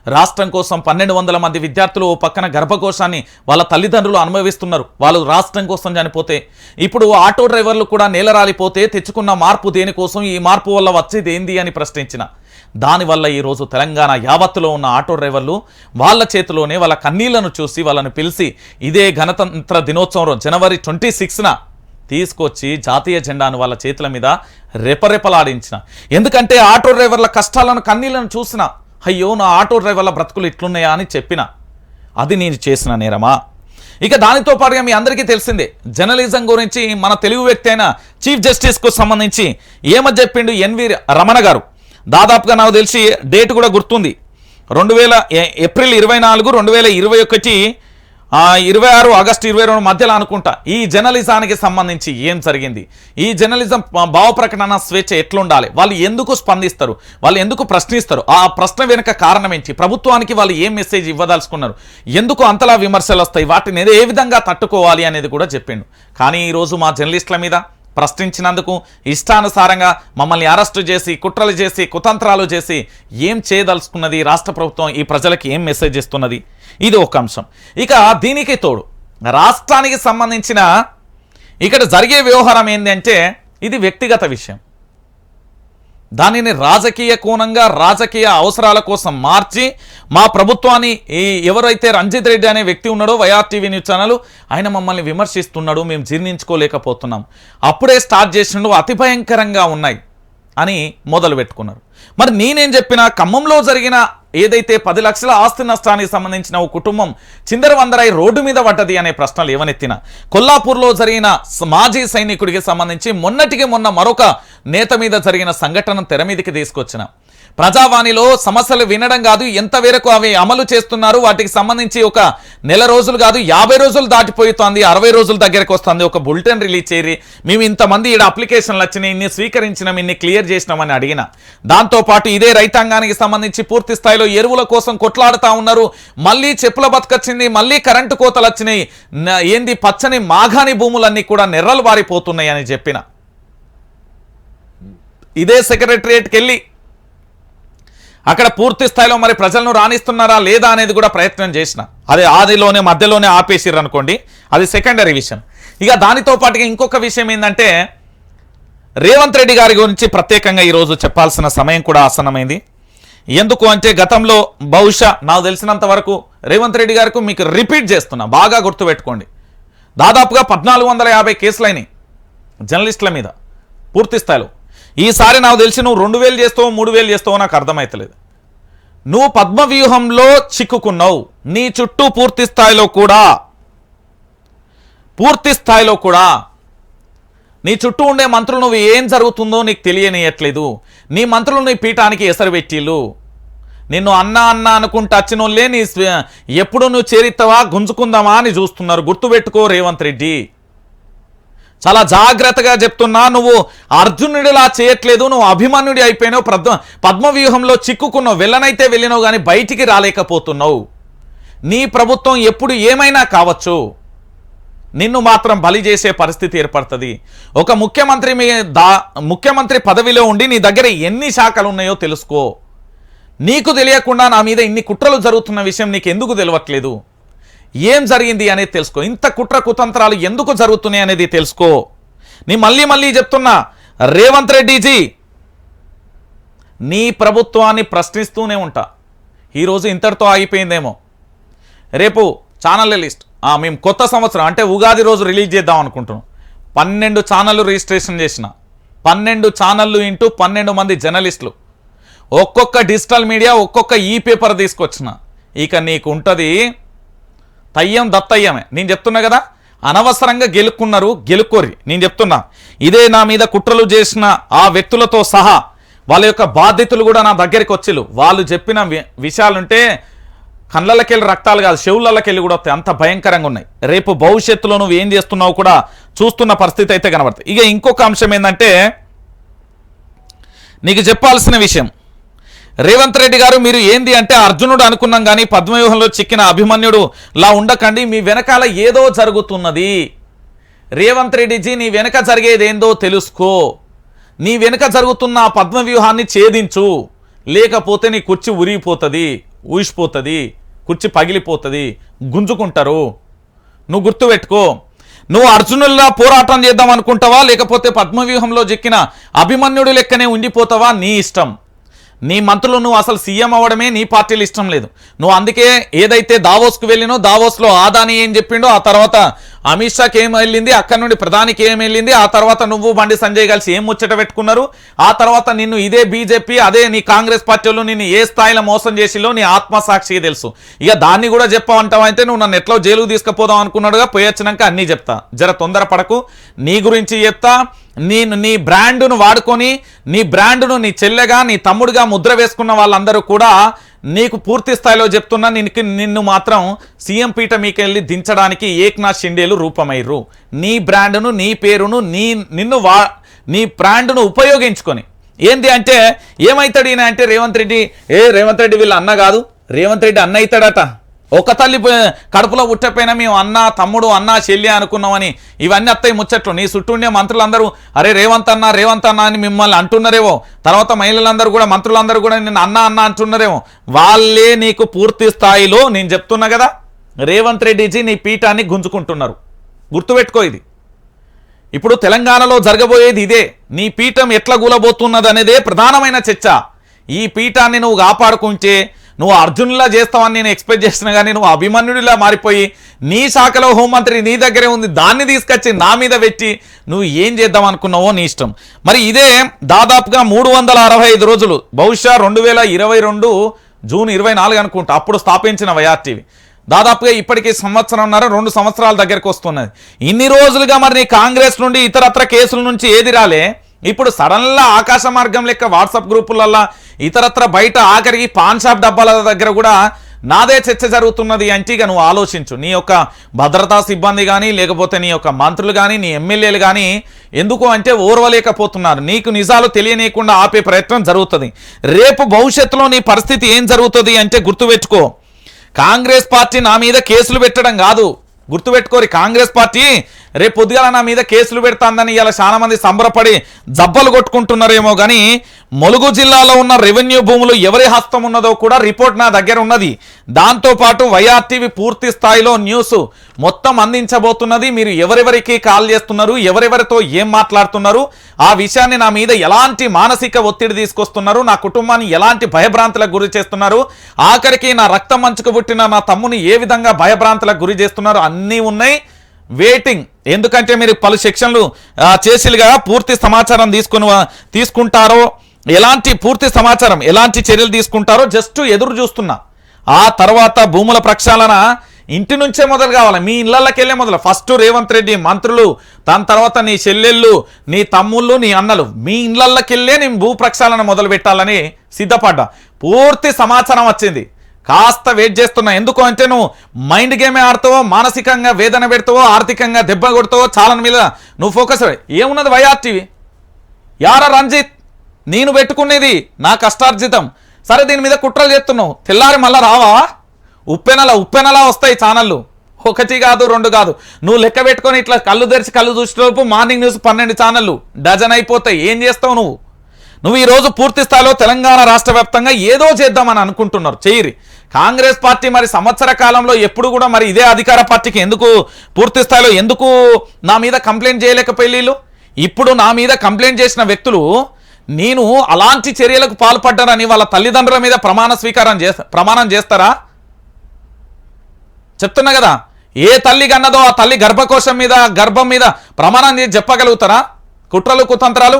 Speaker 1: రాష్ట్రం కోసం 1200 మంది విద్యార్థులు పక్కన గర్భకోశాన్ని వాళ్ళ తల్లిదండ్రులు అనుభవిస్తున్నారు. వాళ్ళు రాష్ట్రం కోసం చనిపోతే ఇప్పుడు ఆటో డ్రైవర్లు కూడా నేలరాలిపోతే తెచ్చుకున్న మార్పు దేనికోసం, ఈ మార్పు వల్ల వచ్చేది ఏంది అని ప్రశ్నించిన. దానివల్ల ఈరోజు తెలంగాణ యావత్తులో ఉన్న ఆటో డ్రైవర్లు వాళ్ళ చేతిలోనే వాళ్ళ కన్నీళ్లను చూసి వాళ్ళని పిలిచి ఇదే గణతంత్ర దినోత్సవం జనవరి 26న తీసుకొచ్చి జాతీయ జెండాను వాళ్ళ చేతుల మీద రెపరెపలాడించిన. ఎందుకంటే ఆటో డ్రైవర్ల కష్టాలను కన్నీళ్లను చూసిన, అయ్యో నా ఆటో డ్రైవర్ల బ్రతుకులు ఇట్లున్నాయా అని చెప్పిన. అది నేను చేసిన నేరమా? ఇక దానితో పాటుగా మీ అందరికీ తెలిసిందే జర్నలిజం గురించి మన తెలుగు వ్యక్తి అయిన చీఫ్ జస్టిస్కు సంబంధించి ఏమని చెప్పిండు ఎన్వి రమణ గారు. దాదాపుగా నాకు తెలిసి డేట్ కూడా గుర్తుంది, ఏప్రిల్ 24, 2021, 26 ఆగస్టు 22 మధ్యలో అనుకుంటా. ఈ జర్నలిజానికి సంబంధించి ఏం జరిగింది, ఈ జర్నలిజం భావ ప్రకటన స్వేచ్ఛ ఎట్లుండాలి, వాళ్ళు ఎందుకు స్పందిస్తారు, వాళ్ళు ఎందుకు ప్రశ్నిస్తారు, ఆ ప్రశ్న వెనుక కారణం ఏంటి, ప్రభుత్వానికి వాళ్ళు ఏం మెసేజ్ ఇవ్వదలుచుకున్నారు, ఎందుకు అంతలా విమర్శలు వస్తాయి, వాటిని ఏ విధంగా తట్టుకోవాలి అనేది కూడా చెప్పిండు. కానీ ఈరోజు మా జర్నలిస్టుల మీద ప్రశ్నించినందుకు ఇష్టానుసారంగా మమ్మల్ని అరెస్టు చేసి కుట్రలు చేసి కుతంత్రాలు చేసి ఏం చేయదలుచుకున్నది రాష్ట్ర ప్రభుత్వం, ఈ ప్రజలకి ఏం మెసేజ్ ఇస్తున్నది, ఇది ఒక అంశం. ఇక దీనికి తోడు రాష్ట్రానికి సంబంధించిన ఇక్కడ జరిగే వ్యవహారం ఏంటంటే ఇది వ్యక్తిగత విషయం. దానిని రాజకీయ కోణంగా రాజకీయ అవసరాల కోసం మార్చి మా ప్రభుత్వాన్ని ఎవరైతే రంజిత్ రెడ్డి అనే వ్యక్తి ఉన్నాడో వైఆర్టీవీ న్యూస్ ఛానల్ ఆయన మమ్మల్ని విమర్శిస్తున్నాడు, మేము జీర్ణించుకోలేకపోతున్నాం, అప్పుడే స్టార్ట్ చేసిండు అతి భయంకరంగా ఉన్నాయి అని మొదలు పెట్టుకున్నారు. మరి నేనేం చెప్పినా ఖమ్మంలో జరిగిన ఏదైతే 10 లక్షల ఆస్తి నష్టానికి సంబంధించిన ఒక కుటుంబం చిందరవందరై రోడ్డు మీద పడ్డది అనే ప్రశ్నలు ఏవనెత్తిన, కొల్లాపూర్లో జరిగిన మాజీ సైనికుడికి సంబంధించి మొన్నటికి మొన్న మరొక నేత మీద జరిగిన సంఘటన తెర మీదకి తీసుకొచ్చిన, ప్రజావాణిలో సమస్యలు వినడం కాదు, ఎంత వరకు అవి అమలు చేస్తున్నారు, వాటికి సంబంధించి ఒక నెల రోజులు కాదు 50 రోజులు దాటిపోతుంది, 60 రోజుల దగ్గరకు వస్తుంది. ఒక బులెటిన్ రిలీజ్ చేయరి, మేము ఇంతమంది ఈడ అప్లికేషన్లు వచ్చినాయి, ఇన్ని స్వీకరించినాం, ఇన్ని క్లియర్ చేసినామని అడిగిన. దాంతోపాటు ఇదే రైతాంగానికి సంబంధించి పూర్తి స్థాయిలో ఎరువుల కోసం కొట్లాడుతూ ఉన్నారు. మళ్ళీ చెప్పుల బతుకొచ్చింది, మళ్ళీ కరెంటు కోతలు వచ్చినాయి, ఏంది పచ్చని మాఘాని భూములన్నీ కూడా నెర్రలు వారిపోతున్నాయి అని చెప్పిన. ఇదే సెక్రటరియట్కి వెళ్ళి అక్కడ పూర్తి స్థాయిలో మరి ప్రజలను రాణిస్తున్నారా లేదా అనేది కూడా ప్రయత్నం చేసిన. అదే ఆదిలోనే మధ్యలోనే ఆపేసిర్రు అనుకోండి, అది సెకండరీ విషయం. ఇక దానితో పాటుగా ఇంకొక విషయం ఏంటంటే రేవంత్ రెడ్డి గారి గురించి ప్రత్యేకంగా ఈరోజు చెప్పాల్సిన సమయం కూడా ఆసన్నమైంది. ఎందుకు అంటే గతంలో బహుశా నాకు తెలిసినంత వరకు రేవంత్ రెడ్డి గారికి మీకు రిపీట్ చేస్తున్నా, బాగా గుర్తుపెట్టుకోండి, దాదాపుగా 1450 కేసులైనాయి జర్నలిస్టుల మీద పూర్తి స్థాయిలో. ఈసారి నాకు తెలిసి నువ్వు 2000 చేస్తావో 3000 చేస్తావో నాకు అర్థమవుతలేదు. నువ్వు పద్మవ్యూహంలో చిక్కుకున్నావు. నీ చుట్టూ పూర్తి స్థాయిలో కూడా నీ చుట్టూ ఉండే మంత్రులు నువ్వు ఏం జరుగుతుందో నీకు తెలియనియట్లేదు. నీ మంత్రులు నీ పీఠానికి ఎసరు పెట్టిళ్ళు. నిన్ను అన్నా అనుకుంటూ వచ్చినోళ్ళే నీ ఎప్పుడు నువ్వు చేరిస్తావా గుంజుకుందామా అని చూస్తున్నారు. గుర్తుపెట్టుకో రేవంత్ రెడ్డి, చాలా జాగ్రత్తగా చెప్తున్నా. నువ్వు అర్జునుడిలా చేయట్లేదు, నువ్వు అభిమన్యుడి అయిపోయినావు, పద్మవ్యూహంలో చిక్కుకున్నావు. వెళ్ళనైతే వెళ్ళినావు కానీ బయటికి రాలేకపోతున్నావు. నీ ప్రభుత్వం ఎప్పుడు ఏమైనా కావచ్చు, నిన్ను మాత్రం బలి చేసే పరిస్థితి ఏర్పడుతుంది. ఒక ముఖ్యమంత్రి పదవిలో ఉండి నీ దగ్గర ఎన్ని శాఖలు ఉన్నాయో తెలుసుకో. నీకు తెలియకుండా నా మీద ఇన్ని కుట్రలు జరుగుతున్న విషయం నీకు ఎందుకు తెలియట్లేదు? ఏం జరిగింది అనేది తెలుసుకో. ఇంత కుట్ర కుతంత్రాలు ఎందుకు జరుగుతున్నాయి అనేది తెలుసుకో. నీ మళ్ళీ చెప్తున్నా, రేవంత్ రెడ్డిజీ నీ ప్రభుత్వాన్ని ప్రశ్నిస్తూనే ఉంటా. ఈరోజు ఇంతటితో ఆగిపోయిందేమో, రేపు ఛానళ్ళ లిస్ట్ మేము కొత్త సంవత్సరం అంటే ఉగాది రోజు రిలీజ్ చేద్దాం అనుకుంటున్నాం. 12 ఛానళ్ళు రిజిస్ట్రేషన్ చేసిన, 12 ఛానళ్ళు ఇంటూ 12 మంది జర్నలిస్టులు, ఒక్కొక్క డిజిటల్ మీడియా ఒక్కొక్క పేపర్ తీసుకొచ్చిన. ఇక నీకు ఉంటుంది తయ్యం దత్తయ్యమే. నేను చెప్తున్నా కదా, అనవసరంగా గెలుక్కోరి. నేను చెప్తున్నా, ఇదే నా మీద కుట్రలు చేసిన ఆ వ్యక్తులతో సహా వాళ్ళ యొక్క బాధ్యతలు కూడా నా దగ్గరికి వచ్చిళ్ళు. వాళ్ళు చెప్పిన విషయాలుంటే కళ్ళకెళ్ళి రక్తాలు కాదు, చెవులకెళ్ళి కూడా వస్తాయి, అంత భయంకరంగా ఉన్నాయి. రేపు భవిష్యత్తులో నువ్వు ఏం చేస్తున్నావు కూడా చూస్తున్న పరిస్థితి అయితే కనబడుతుంది. ఇక ఇంకొక అంశం ఏంటంటే నీకు చెప్పాల్సిన విషయం, రేవంత్ రెడ్డి గారు మీరు ఏంది అంటే అర్జునుడు అనుకున్నాం కానీ పద్మవ్యూహంలో చిక్కిన అభిమన్యుడు లా ఉండకండి. మీ వెనకాల ఏదో జరుగుతున్నది. రేవంత్ రెడ్డిజీ నీ వెనక జరిగేది ఏందో తెలుసుకో. నీ వెనక జరుగుతున్న ఆ పద్మవ్యూహాన్ని ఛేదించు, లేకపోతే నీ కుర్చీ ఉరిగిపోతుంది, ఊసిపోతుంది, కుర్చీ పగిలిపోతుంది, గుంజుకుంటారు. నువ్వు గుర్తుపెట్టుకో. నువ్వు అర్జునుల్లా పోరాటం చేద్దాం అనుకుంటావా, లేకపోతే పద్మవ్యూహంలో చిక్కిన అభిమన్యుడు లెక్కనే ఉండిపోతావా, నీ ఇష్టం. నీ మంత్రులు నువ్వు అసలు సీఎం అవ్వడమే నీ పార్టీలు ఇష్టం లేదు. నువ్వు అందుకే ఏదైతే దావోస్కు వెళ్ళినో దావోస్లో ఆదాని ఏం చెప్పిండో, ఆ తర్వాత అమిత్ షాకి ఏం వెళ్ళింది, అక్కడి నుండి ప్రధానికి ఏం వెళ్ళింది, ఆ తర్వాత నువ్వు బండి సంజయ్ కలిసి ఏం ముచ్చట పెట్టుకున్నారు, ఆ తర్వాత నిన్ను ఇదే బీజేపీ అదే నీ కాంగ్రెస్ పార్టీలో నిన్ను ఏ స్థాయిలో మోసం చేసిలో నీ ఆత్మసాక్షికి తెలుసు. ఇక దాన్ని కూడా చెప్పావంటావైతే నువ్వు నన్ను ఎట్లా జైలుకు తీసుకుపోదాం అనుకున్నాడుగా, పోయొచ్చినాక అన్నీ చెప్తా. జర తొందరపడకు. నీ గురించి చెప్తా. నీ బ్రాండును వాడుకొని నీ బ్రాండును నీ చెల్లెగా నీ తమ్ముడుగా ముద్ర వేసుకున్న వాళ్ళందరూ కూడా నీకు పూర్తి స్థాయిలో చెప్తున్నా, నిన్ను మాత్రం సీఎం పీఠ మీకెళ్ళి దించడానికి ఏక్నాథ్ షిండేలు రూపమైర్రు. నీ బ్రాండును నీ పేరును నీ బ్రాండును ఉపయోగించుకొని ఏంది అంటే ఏమవుతాడు ఈయన అంటే రేవంత్ రెడ్డి వీళ్ళ అన్న కాదు, రేవంత్ రెడ్డి అన్న అవుతాడట. ఒక తల్లి కడుపులో పుట్టపోయినా మేము అన్న తమ్ముడు అన్న చెల్లి అనుకున్నామని ఇవన్నీ అత్తయ్య ముచ్చట్లు. నీ చుట్టూ ఉండే మంత్రులందరూ అరే రేవంత్ అన్న అని మిమ్మల్ని అంటున్నారేమో, తర్వాత మహిళలందరూ కూడా మంత్రులందరూ కూడా నిన్ను అన్న అంటున్నారేమో. వాళ్ళే నీకు పూర్తి స్థాయిలో నేను చెప్తున్నా కదా, రేవంత్ రెడ్డిజీ నీ పీఠాన్ని గుంజుకుంటున్నారు. గుర్తుపెట్టుకో. ఇది ఇప్పుడు తెలంగాణలో జరగబోయేది ఇదే. నీ పీఠం ఎట్లా కూలబోతున్నది అనేదే ప్రధానమైన చర్చ. ఈ పీఠాన్ని నువ్వు కాపాడుకుంటే నువ్వు అర్జునులా చేస్తావని నేను ఎక్స్పెక్ట్ చేస్తున్నా, కానీ నువ్వు అభిమన్యుడిలా మారిపోయి నీ శాఖలో హోంమంత్రి నీ దగ్గరే ఉంది, దాన్ని తీసుకొచ్చి నా మీద పెట్టి నువ్వు ఏం చేద్దాం అనుకున్నావో నీ ఇష్టం. మరి ఇదే దాదాపుగా 365 రోజులు, బహుశా 2022 జూన్ 24 అనుకుంటా అప్పుడు స్థాపించిన వైఆర్టీవీ. దాదాపుగా ఇప్పటికీ 1.5-2 సంవత్సరాల దగ్గరకు వస్తున్నది. ఇన్ని రోజులుగా మరి నీ కాంగ్రెస్ నుండి ఇతరత్ర కేసుల నుంచి ఏది రాలే, ఇప్పుడు సడన్గా ఆకాశ మార్గం లెక్క వాట్సాప్ గ్రూపులల్లో ఇతరత్ర బయట ఆఖరికి పాన్ షాప్ డబ్బాల దగ్గర కూడా నాదే చర్చ జరుగుతున్నది అంటే ఇక నువ్వు ఆలోచించు. నీ యొక్క భద్రతా సిబ్బంది కానీ లేకపోతే నీ యొక్క మంత్రులు కానీ నీ ఎమ్మెల్యేలు కానీ ఎందుకు అంటే ఓర్వలేకపోతున్నారు. నీకు నిజాలు తెలియనీయకుండా ఆపే ప్రయత్నం జరుగుతుంది. రేపు భవిష్యత్తులో నీ పరిస్థితి ఏం జరుగుతుంది అంటే గుర్తుపెట్టుకో. కాంగ్రెస్ పార్టీ నా మీద కేసులు పెట్టడం కాదు, గుర్తుపెట్టుకోరి. కాంగ్రెస్ పార్టీ రేపు పొద్దుగాల నా మీద కేసులు పెడతాందని ఇలా చాలా మంది సంబరపడి జబ్బలు కొట్టుకుంటున్నారేమో కానీ ములుగు జిల్లాలో ఉన్న రెవెన్యూ భూములు ఎవరి హస్తం ఉన్నదో కూడా రిపోర్ట్ నా దగ్గర ఉన్నది. దాంతోపాటు వైఆర్టీవీ పూర్తి స్థాయిలో న్యూస్ మొత్తం అందించబోతున్నది. మీరు ఎవరెవరికి కాల్ చేస్తున్నారు, ఎవరెవరితో ఏం మాట్లాడుతున్నారు, ఆ విషయాన్ని నా మీద ఎలాంటి మానసిక ఒత్తిడి తీసుకొస్తున్నారు, నా కుటుంబాన్ని ఎలాంటి భయభ్రాంతులకు గురి చేస్తున్నారు, ఆఖరికి నా రక్తం మంచుకు పుట్టిన నా తమ్ముని ఏ విధంగా భయభ్రాంతులకు గురి చేస్తున్నారు అన్నీ ఉన్నాయి. వెయిటింగ్. ఎందుకంటే మీరు పలు సెక్షన్లు చేసిలుగా పూర్తి సమాచారం తీసుకుంటారో, ఎలాంటి పూర్తి సమాచారం ఎలాంటి చర్యలు తీసుకుంటారో జస్ట్ ఎదురు చూస్తున్నా. ఆ తర్వాత భూముల ప్రక్షాళన ఇంటి నుంచే మొదలు కావాలి, మీ ఇళ్లకి వెళ్ళే మొదలు. ఫస్ట్ రేవంత్ రెడ్డి మంత్రులు, దాని తర్వాత నీ చెల్లెళ్ళు, నీ తమ్ముళ్ళు, నీ అన్నలు, మీ ఇళ్లకి వెళ్ళే నేను భూ ప్రక్షాళన మొదలు పెట్టాలని సిద్ధపడ్డా. పూర్తి సమాచారం వచ్చింది. కాస్త వెయిట్ చేస్తున్నా. ఎందుకు అంటే నువ్వు మైండ్ గేమే ఆడతావో, మానసికంగా వేదన పెడతావో, ఆర్థికంగా దెబ్బ కొడతావో చాలా మీద నువ్వు ఫోకస్. ఏమున్నది వైఆర్టీవీ? యారా రంజిత్, నేను పెట్టుకునేది నా కష్టార్జితం. సరే దీని మీద కుట్రలు చేస్తున్నావు, తెల్లారి మళ్ళా రావా? ఉప్పెనలా వస్తాయి ఛానళ్ళు. ఒకటి కాదు, రెండు కాదు. నువ్వు లెక్క పెట్టుకొని ఇట్లా కళ్ళు తెరిచి కళ్ళు చూసేలోపు మార్నింగ్ న్యూస్ 12 ఛానళ్ళు డజన్ అయిపోతాయి. ఏం చేస్తావు నువ్వు ఈరోజు పూర్తి స్థాయిలో తెలంగాణ రాష్ట్ర వ్యాప్తంగా ఏదో చేద్దామని అనుకుంటున్నారు, చేయరి. కాంగ్రెస్ పార్టీ మరి సంవత్సర కాలంలో ఎప్పుడు కూడా మరి ఇదే అధికార పార్టీకి ఎందుకు పూర్తి స్థాయిలో ఎందుకు నా మీద కంప్లైంట్ చేయలేకపోయిళ్ళు? ఇప్పుడు నా మీద కంప్లైంట్ చేసిన వ్యక్తులు నేను అలాంటి చర్యలకు పాల్పడ్డారని వాళ్ళ తల్లిదండ్రుల మీద ప్రమాణం చేస్తారా? చెప్తున్నా కదా, ఏ తల్లి కన్నదో ఆ తల్లి గర్భకోశం మీద గర్భం మీద ప్రమాణం చేసి చెప్పగలుగుతారా? కుట్రలు కుతంత్రాలు.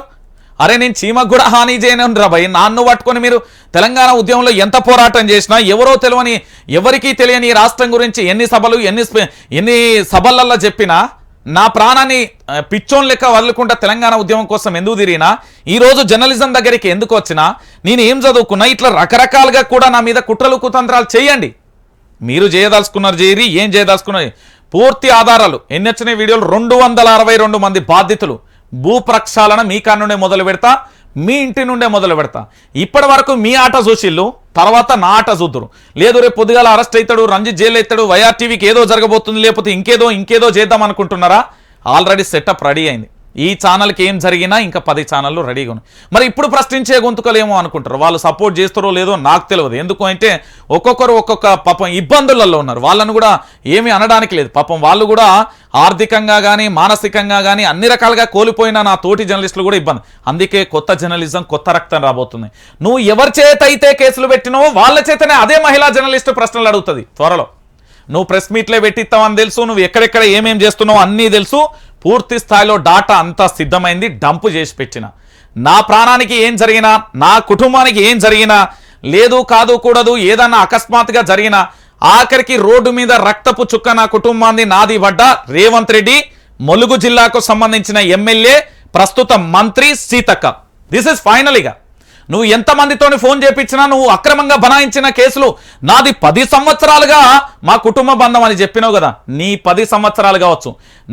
Speaker 1: అరే నేను చీమకు కూడా హాని చేయను రా భయ్. నాన్ను పట్టుకొని మీరు తెలంగాణ ఉద్యమంలో ఎంత పోరాటం చేసినా, ఎవరో తెలియని ఎవరికీ తెలియని రాష్ట్రం గురించి ఎన్ని సభలు ఎన్ని సభలల్లో చెప్పినా, నా ప్రాణాన్ని పిచ్చోన్ లెక్క వదులుకుంటా తెలంగాణ ఉద్యమం కోసం ఎందుకు తిరిగినా, ఈరోజు జర్నలిజం దగ్గరికి ఎందుకు వచ్చినా, నేను ఏం చదువుకున్నా, ఇట్లా రకరకాలుగా కూడా నా మీద కుట్రలు కుతంత్రాలు చేయండి. మీరు చేయదలుచుకున్నారు చేయరి, ఏం చేయదలుచుకున్నారు. పూర్తి ఆధారాలు ఎన్ని వచ్చినాయి వీడియోలు. 262 మంది బాధితులు. భూ ప్రక్షాళన మీ కాడ నుండే మొదలు పెడతా, మీ ఇంటి నుండే మొదలు పెడతా. ఇప్పటి వరకు మీ ఆట చూసిళ్ళు, తర్వాత నా ఆట చూద్దరు. లేదు రేపు పొద్దుగాల అరెస్ట్ అవుతాడు, రంజిత్ జైలు అవుతాడు, వైఆర్టీవీకి ఏదో జరగబోతుంది, లేకపోతే ఇంకేదో చేద్దాం అనుకుంటున్నారా? ఆల్రెడీ సెటప్ రెడీ అయింది. ఈ ఛానల్కి ఏం జరిగినా ఇంకా 10 ఛానళ్ళు రెడీగా ఉన్నాయి. మరి ఇప్పుడు ప్రశ్నించే గొంతుకలేమో అనుకుంటారు. వాళ్ళు సపోర్ట్ చేస్తారో లేదో నాకు తెలియదు. ఎందుకు అంటే ఒక్కొక్కరు ఒక్కొక్క పాపం ఇబ్బందులలో ఉన్నారు. వాళ్ళను కూడా ఏమీ అనడానికి లేదు. పాపం వాళ్ళు కూడా ఆర్థికంగా కానీ మానసికంగా కానీ అన్ని రకాలుగా కోల్పోయిన నా తోటి జర్నలిస్టులు కూడా ఇబ్బంది. అందుకే కొత్త జర్నలిజం, కొత్త రక్తం రాబోతుంది. నువ్వు ఎవరి చేత అయితే కేసులు పెట్టినావో వాళ్ళ చేతనే అదే మహిళా జర్నలిస్టు ప్రశ్నలు అడుగుతుంది త్వరలో. నువ్వు ప్రెస్ మీట్లే పెట్టిస్తావని తెలుసు, నువ్వు ఎక్కడెక్కడ ఏమేం చేస్తున్నావు అన్నీ తెలుసు. పూర్తి స్థాయిలో డాటా అంతా సిద్ధమైంది, డంపు చేసి పెట్టిన. నా ప్రాణానికి ఏం జరిగినా, నా కుటుంబానికి ఏం జరిగినా, లేదు కాదు కూడదు ఏదన్నా అకస్మాత్తుగా జరిగినా, ఆఖరికి రోడ్డు మీద రక్తపు చుక్క నా కుటుంబాన్ని నాది పడ్డ రేవంత్ రెడ్డి, ములుగు జిల్లాకు సంబంధించిన ఎమ్మెల్యే, ప్రస్తుత మంత్రి సీతక్క. This is ఫైనలీగా. నువ్వు ఎంతమందితోని ఫోన్ చేపించినా, నువ్వు అక్రమంగా బనాయించిన కేసులు నాది 10 సంవత్సరాలుగా మా కుటుంబ బంధం అని చెప్పినావు కదా. నీ 10 సంవత్సరాలు కావచ్చు,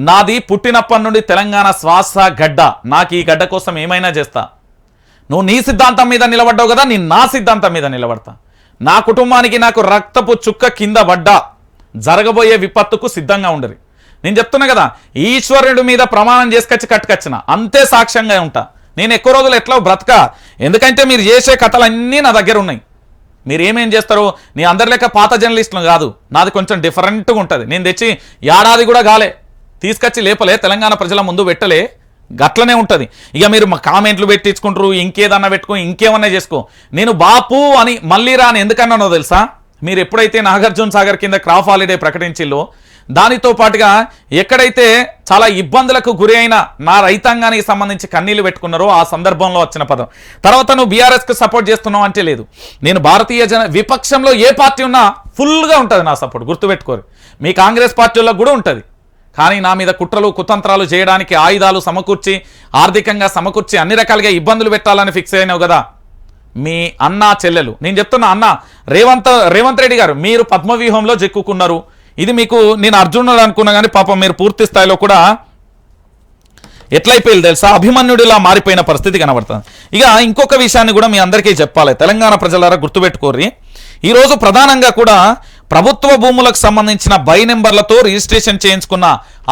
Speaker 1: నాది పుట్టినప్పటి నుండి తెలంగాణ శ్వాస గడ్డ. నాకు ఈ గడ్డ కోసం ఏమైనా చేస్తా. నువ్వు నీ సిద్ధాంతం మీద నిలబడ్డావు కదా, నేను నా సిద్ధాంతం మీద నిలబడతా. నా కుటుంబానికి నాకు రక్తపు చుక్క కింద పడ్డా, జరగబోయే విపత్తుకు సిద్ధంగా ఉండరు. నేను చెప్తున్నా కదా, ఈశ్వరుడి మీద ప్రమాణం చేసుకొచ్చి కట్టుకొచ్చిన అంతే సాక్ష్యంగా ఉంటా. నేను ఎక్కువ రోజులు ఎట్లా బ్రతక, ఎందుకంటే మీరు చేసే కథలన్నీ నా దగ్గర ఉన్నాయి. మీరు ఏమేం చేస్తారో, నీ అందరి లెక్క పాత జర్నలిస్టులు కాదు, నాది కొంచెం డిఫరెంట్గా ఉంటుంది. నేను తెచ్చి ఏడాది కూడా కాలే, తీసుకొచ్చి లేపలే, తెలంగాణ ప్రజల ముందు పెట్టలే, గట్లనే ఉంటుంది. ఇక మీరు మా కామెంట్లు పెట్టించుకుంటారు, ఇంకేదన్నా పెట్టుకో, ఇంకేమన్నా చేసుకో. నేను బాపు అని మళ్ళీ రాని ఎందుకన్నానో తెలుసా? మీరు ఎప్పుడైతే నాగార్జున సాగర్ కింద క్రాప్ హాలిడే ప్రకటించిల్లో, దానితో పాటుగా ఎక్కడైతే చాలా ఇబ్బందులకు గురి అయిన నా రైతాంగానికి సంబంధించి కన్నీళ్లు పెట్టుకున్నారో ఆ సందర్భంలో వచ్చిన పదం. తర్వాత నువ్వు బీఆర్ఎస్కి సపోర్ట్ చేస్తున్నావు అంటే లేదు. నేను భారతీయ విపక్షంలో ఏ పార్టీ ఉన్నా ఫుల్గా ఉంటుంది నా సపోర్ట్, గుర్తుపెట్టుకోరు. మీ కాంగ్రెస్ పార్టీలకు కూడా ఉంటుంది. కానీ నా మీద కుట్రలు కుతంత్రాలు చేయడానికి ఆయుధాలు సమకూర్చి ఆర్థికంగా సమకూర్చి అన్ని రకాలుగా ఇబ్బందులు పెట్టాలని ఫిక్స్ అయినావు కదా మీ అన్న చెల్లెలు. నేను చెప్తున్నా అన్న రేవంత్ రెడ్డి గారు మీరు పద్మవ్యూహంలో చిక్కుకున్నారు. ఇది మీకు నేను అర్జునుడు అనుకున్నా కానీ పాపం మీరు పూర్తి స్థాయిలో కూడా ఎట్లయిపోయింది తెలుసా, అభిమన్యుడిలా మారిపోయిన పరిస్థితి కనబడుతుంది. ఇక ఇంకొక విషయాన్ని కూడా మీ అందరికీ చెప్పాలి, తెలంగాణ ప్రజలారా గుర్తుపెట్టుకోర్రి. ఈరోజు ప్రధానంగా కూడా ప్రభుత్వ భూములకు సంబంధించిన బై నెంబర్లతో రిజిస్ట్రేషన్ చేయించుకున్న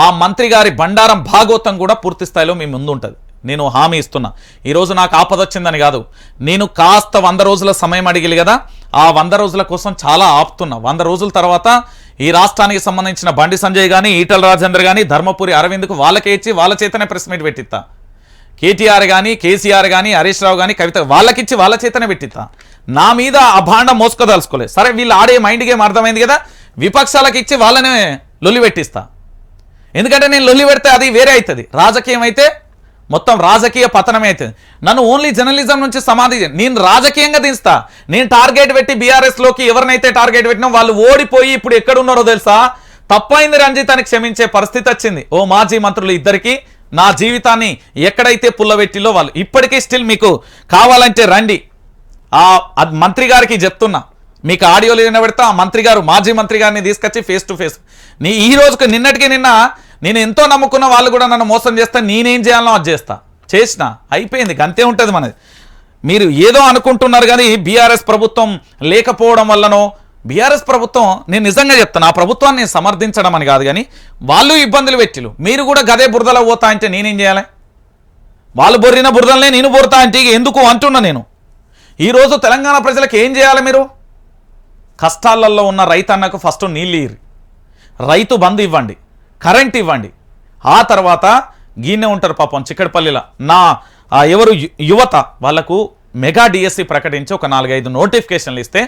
Speaker 1: ఆ మంత్రి గారి బండారం భాగోతం కూడా పూర్తి స్థాయిలో మీ ముందు ఉంటుంది. నేను హామీ ఇస్తున్నా. ఈరోజు నాకు ఆపదొచ్చిందని కాదు, నేను కాస్త 100 రోజుల సమయం అడిగిలి కదా, ఆ 100 రోజుల కోసం చాలా ఆపుతున్నా. 100 రోజుల తర్వాత ఈ రాష్ట్రానికి సంబంధించిన బండి సంజయ్ కానీ, ఈటల రాజేందర్ కానీ, ధర్మపురి అరవింద్కు వాళ్ళకే ఇచ్చి వాళ్ళ చేతనే ప్రెస్ మీట్ పెట్టిస్తా. కేటీఆర్ కానీ, కేసీఆర్ కానీ, హరీష్ రావు కానీ, కవిత వాళ్ళకిచ్చి వాళ్ళ చేతనే పెట్టిస్తా. నా మీద ఆ భాండం మోసుకోదలుచుకోలేదు. సరే వీళ్ళు ఆడే మైండ్ గేమ్ అర్థమైంది కదా, విపక్షాలకు ఇచ్చి వాళ్ళనే లొల్లి పెట్టిస్తా. ఎందుకంటే నేను లొల్లి పెడితే అది వేరే అవుతుంది, రాజకీయం అయితే మొత్తం రాజకీయ పతనమే అవుతుంది. నన్ను ఓన్లీ జర్నలిజం నుంచి సమాధి నేను రాజకీయంగా దించుతా. నేను టార్గెట్ పెట్టి బీఆర్ఎస్లోకి ఎవరినైతే టార్గెట్ పెట్టినా వాళ్ళు ఓడిపోయి ఇప్పుడు ఎక్కడున్నారో తెలుసా, తప్పైంది రంజిత్ అని క్షమించే పరిస్థితి వచ్చింది. ఓ మాజీ మంత్రులు ఇద్దరికి నా జీవితాన్ని ఎక్కడైతే పుల్లబెట్టిలో వాళ్ళు ఇప్పటికీ స్టిల్ మీకు కావాలంటే రండి. ఆ మంత్రి గారికి చెప్తున్నా, మీకు ఆడియోలు వినబెడతా. ఆ మంత్రి గారు మాజీ మంత్రి గారిని తీసుకొచ్చి ఫేస్ టు ఫేస్ ఈ రోజుకి నిన్నటికి నిన్న నేను ఎంతో నమ్ముకున్న వాళ్ళు కూడా నన్ను మోసం చేస్తా, నేనేం చేయాలో అది చేసిన అయిపోయింది. అంతే ఉంటుంది మనది. మీరు ఏదో అనుకుంటున్నారు కానీ బీఆర్ఎస్ ప్రభుత్వం లేకపోవడం వల్లనో, బీఆర్ఎస్ ప్రభుత్వం నేను నిజంగా చెప్తాను, ఆ ప్రభుత్వాన్ని సమర్థించడం అని కాదు కానీ వాళ్ళు ఇబ్బందులు పెట్టిలు. మీరు కూడా గదే బురదలో పోతా అంటే నేనేం చేయాలి? వాళ్ళు బొర్రిన బురదలనే నేను బొరుతా అంటే ఎందుకు అంటున్నా నేను. ఈరోజు తెలంగాణ ప్రజలకు ఏం చేయాలి? మీరు కష్టాలలో ఉన్న రైతన్నకు ఫస్ట్ నీళ్ళు ఇయ్యి, రైతు బంధు ఇవ్వండి, కరెంట్ ఇవ్వండి. ఆ తర్వాత గీనే ఉంటారు పాపం చిక్కడపల్లిలో నా ఎవరు యువత వాళ్ళకు మెగా డిఎస్సి ప్రకటించి ఒక 4-5 నోటిఫికేషన్లు ఇస్తే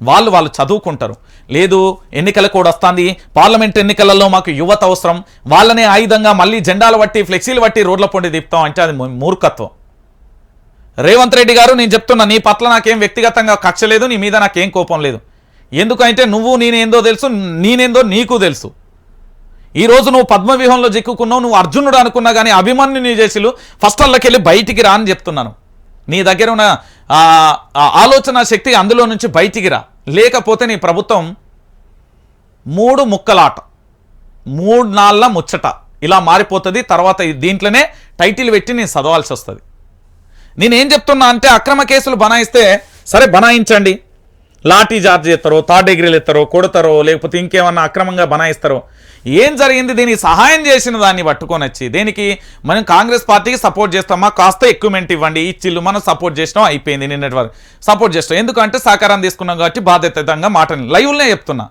Speaker 1: వాళ్ళు చదువుకుంటారు. లేదు ఎన్నికల కూడా వస్తుంది, పార్లమెంట్ ఎన్నికలలో మాకు యువత అవసరం, వాళ్ళనే ఆయుధంగా మళ్ళీ జెండాలు బట్టి ఫ్లెక్సీలు బట్టి రోడ్ల పొండి తిప్పుతాం అంటే అది మూర్ఖత్వం. రేవంత్ రెడ్డి గారు నేను చెప్తున్నా, నీ పట్ల నాకేం వ్యక్తిగతంగా కక్ష లేదు, నీ మీద నాకేం కోపం లేదు. ఎందుకంటే నువ్వు నేనేందో తెలుసు, నేనేందో నీకు తెలుసు. ఈరోజు నువ్వు పద్మవ్యూహంలో చిక్కుకున్నావు, నువ్వు అర్జునుడు అనుకున్నా కానీ అభిమన్యుని చేసిలు ఫస్ట్ అల్లకెళ్ళి బయటికి రా అని చెప్తున్నాను. నీ దగ్గర ఉన్న ఆలోచన శక్తి అందులో నుంచి బయటికి రా, లేకపోతే నీ ప్రభుత్వం 3 ముక్కలాట, 3 నాళ్ళ ముచ్చట ఇలా మారిపోతుంది. తర్వాత దీంట్లోనే టైటిల్ పెట్టి నేను చదవాల్సి వస్తుంది. నేనేం చెప్తున్నా అంటే అక్రమ కేసులు బనాయిస్తే సరే బనాయించండి, లాఠీ చార్జ్ చేస్తారో, థర్డ్ డిగ్రీలు ఎత్తారో, కొడతారో, లేకపోతే ఇంకేమన్నా అక్రమంగా బనాయిస్తారో. ఏం జరిగింది? దీనికి సహాయం చేసిన దాన్ని పట్టుకొని వచ్చి దేనికి మనం కాంగ్రెస్ పార్టీకి సపోర్ట్ చేస్తామా, కాస్త ఎక్విప్మెంట్ ఇవ్వండి, ఇచ్చిళ్ళు మనం సపోర్ట్ చేసినాం, అయిపోయింది. నిన్నటి వరకు సపోర్ట్ చేస్తాం, ఎందుకంటే సహకారం తీసుకున్నాం కాబట్టి బాధ్యతంగా మాటని లైవ్లోనే చెప్తున్నా.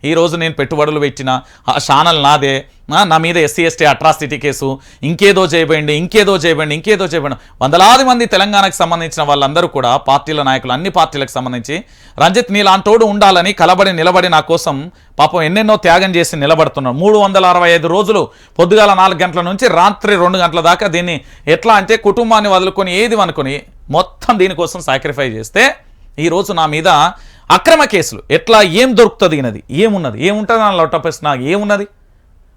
Speaker 1: ఈరోజు నేను పెట్టుబడులు పెట్టిన ఆ ఛానల్ నాదే, నా మీద ఎస్సీ ఎస్టీ అట్రాసిటీ కేసు, ఇంకేదో చేయబడి వందలాది మంది తెలంగాణకు సంబంధించిన వాళ్ళందరూ కూడా పార్టీల నాయకులు, అన్ని పార్టీలకు సంబంధించి రంజిత్ నీలాంటోడు ఉండాలని కలబడి నిలబడి నా కోసం పాపం ఎన్నెన్నో త్యాగం చేసి నిలబడుతున్నాడు. 365 రోజులు పొద్దుగాల 4 గంటల నుంచి రాత్రి 2 గంటల దాకా దీన్ని ఎట్లా అంటే కుటుంబాన్ని వదులుకొని ఏది అనుకొని మొత్తం దీనికోసం సాక్రిఫై చేస్తే ఈరోజు నా మీద అక్రమ కేసులు ఎట్లా ఏం దొరుకుతుంది? ఈయనది ఏముంటుంది నా లొట్ట ప్రశ్న, ఏమున్నది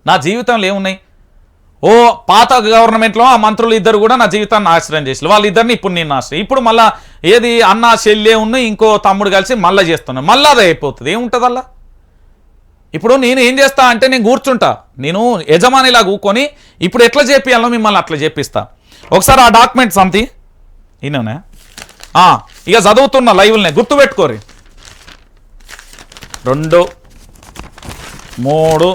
Speaker 1: నా జీవితంలో? ఏమున్నాయి? ఓ పాత గవర్నమెంట్లో ఆ మంత్రులు ఇద్దరు కూడా నా జీవితాన్ని నాశనం చేసి వాళ్ళిద్దరిని ఇప్పుడు నేను నాశనం, ఇప్పుడు మళ్ళీ ఏది అన్న చెల్లె ఉన్న ఇంకో తమ్ముడు కలిసి మళ్ళీ చేస్తున్నాను, మళ్ళీ అది అయిపోతుంది. ఏముంటుంది అలా? ఇప్పుడు నేను ఏం చేస్తా అంటే నేను కూర్చుంటా, నేను యజమానిలా కూకొని ఇప్పుడు ఎట్లా చేపియాలో మిమ్మల్ని అట్లా చేపిస్తా. ఒకసారి ఆ డాక్యుమెంట్స్ అంతే ఈయననే ఇక చదువుతున్న లైవ్లనే గుర్తుపెట్టుకోరి. 2, 3,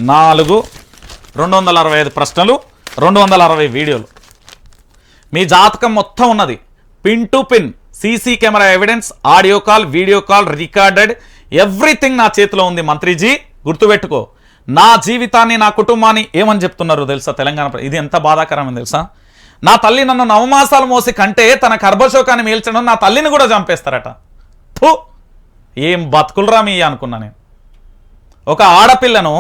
Speaker 1: 4 265 ప్రశ్నలు, 260 వీడియోలు. మీ జాతకం మొత్తం ఉన్నది pin to pin, CC camera evidence, audio call, video call, recorded everything నా చేతిలో ఉంది. మంత్రిజీ గుర్తుపెట్టుకో, నా జీవితాన్ని నా కుటుంబాన్ని ఏమని చెప్తున్నారు తెలుసా తెలంగాణ? ఇది ఎంత బాధాకరమని తెలుసా? నా తల్లి నన్ను 9 మాసాలు మోసి కంటే తన గర్భశోకాన్ని మేల్చడం, నా తల్లిని కూడా చంపేస్తారట. ఏం బతుకులరా మీ అనుకున్నా నేను. ఒక ఆడపిల్లను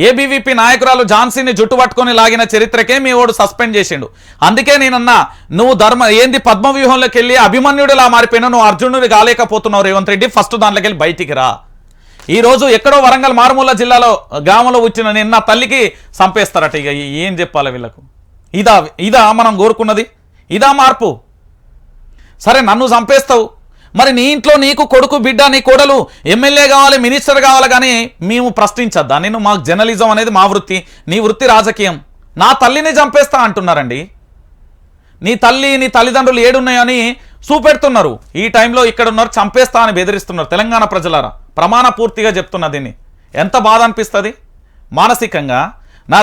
Speaker 1: ఏబీవీపీ నాయకురాలు ఝాన్సీని జుట్టు పట్టుకొని లాగిన చరిత్రకే మీ ఓడు సస్పెండ్ చేసిండు. అందుకే నేనన్నా నువ్వు ఏంది పద్మవ్యూహంలోకి వెళ్ళి అభిమన్యుడిలా మారిపోయినా, నువ్వు అర్జునుడి కాలేకపోతున్నావు రేవంత్ రెడ్డి, ఫస్ట్ దాంట్లోకి వెళ్ళి బయటికి రా. ఈరోజు ఎక్కడో వరంగల్ మారుమూల జిల్లాలో గ్రామంలో వచ్చిన నిన్న తల్లికి చంపేస్తారట. ఇక ఏం చెప్పాలి వీళ్ళకు? ఇదా మనం కోరుకున్నది? ఇదా మార్పు? సరే నన్ను చంపేస్తావు, మరి నీ ఇంట్లో నీకు కొడుకు బిడ్డ నీ కోడలు ఎమ్మెల్యే కావాలి మినిస్టర్ కావాలి కానీ మేము ప్రశ్నించద్దా? నేను మాకు జర్నలిజం అనేది మా వృత్తి, నీ వృత్తి రాజకీయం. నా తల్లిని చంపేస్తా అంటున్నారండి. నీ తల్లి నీ తల్లిదండ్రులు ఏడున్నాయని చూపెడుతున్నారు. ఈ టైంలో ఇక్కడ ఉన్నారు, చంపేస్తా అని బెదిరిస్తున్నారు. తెలంగాణ ప్రజలారా ప్రమాణ పూర్తిగా చెప్తున్నా దీన్ని. ఎంత బాధ అనిపిస్తుంది మానసికంగా? నా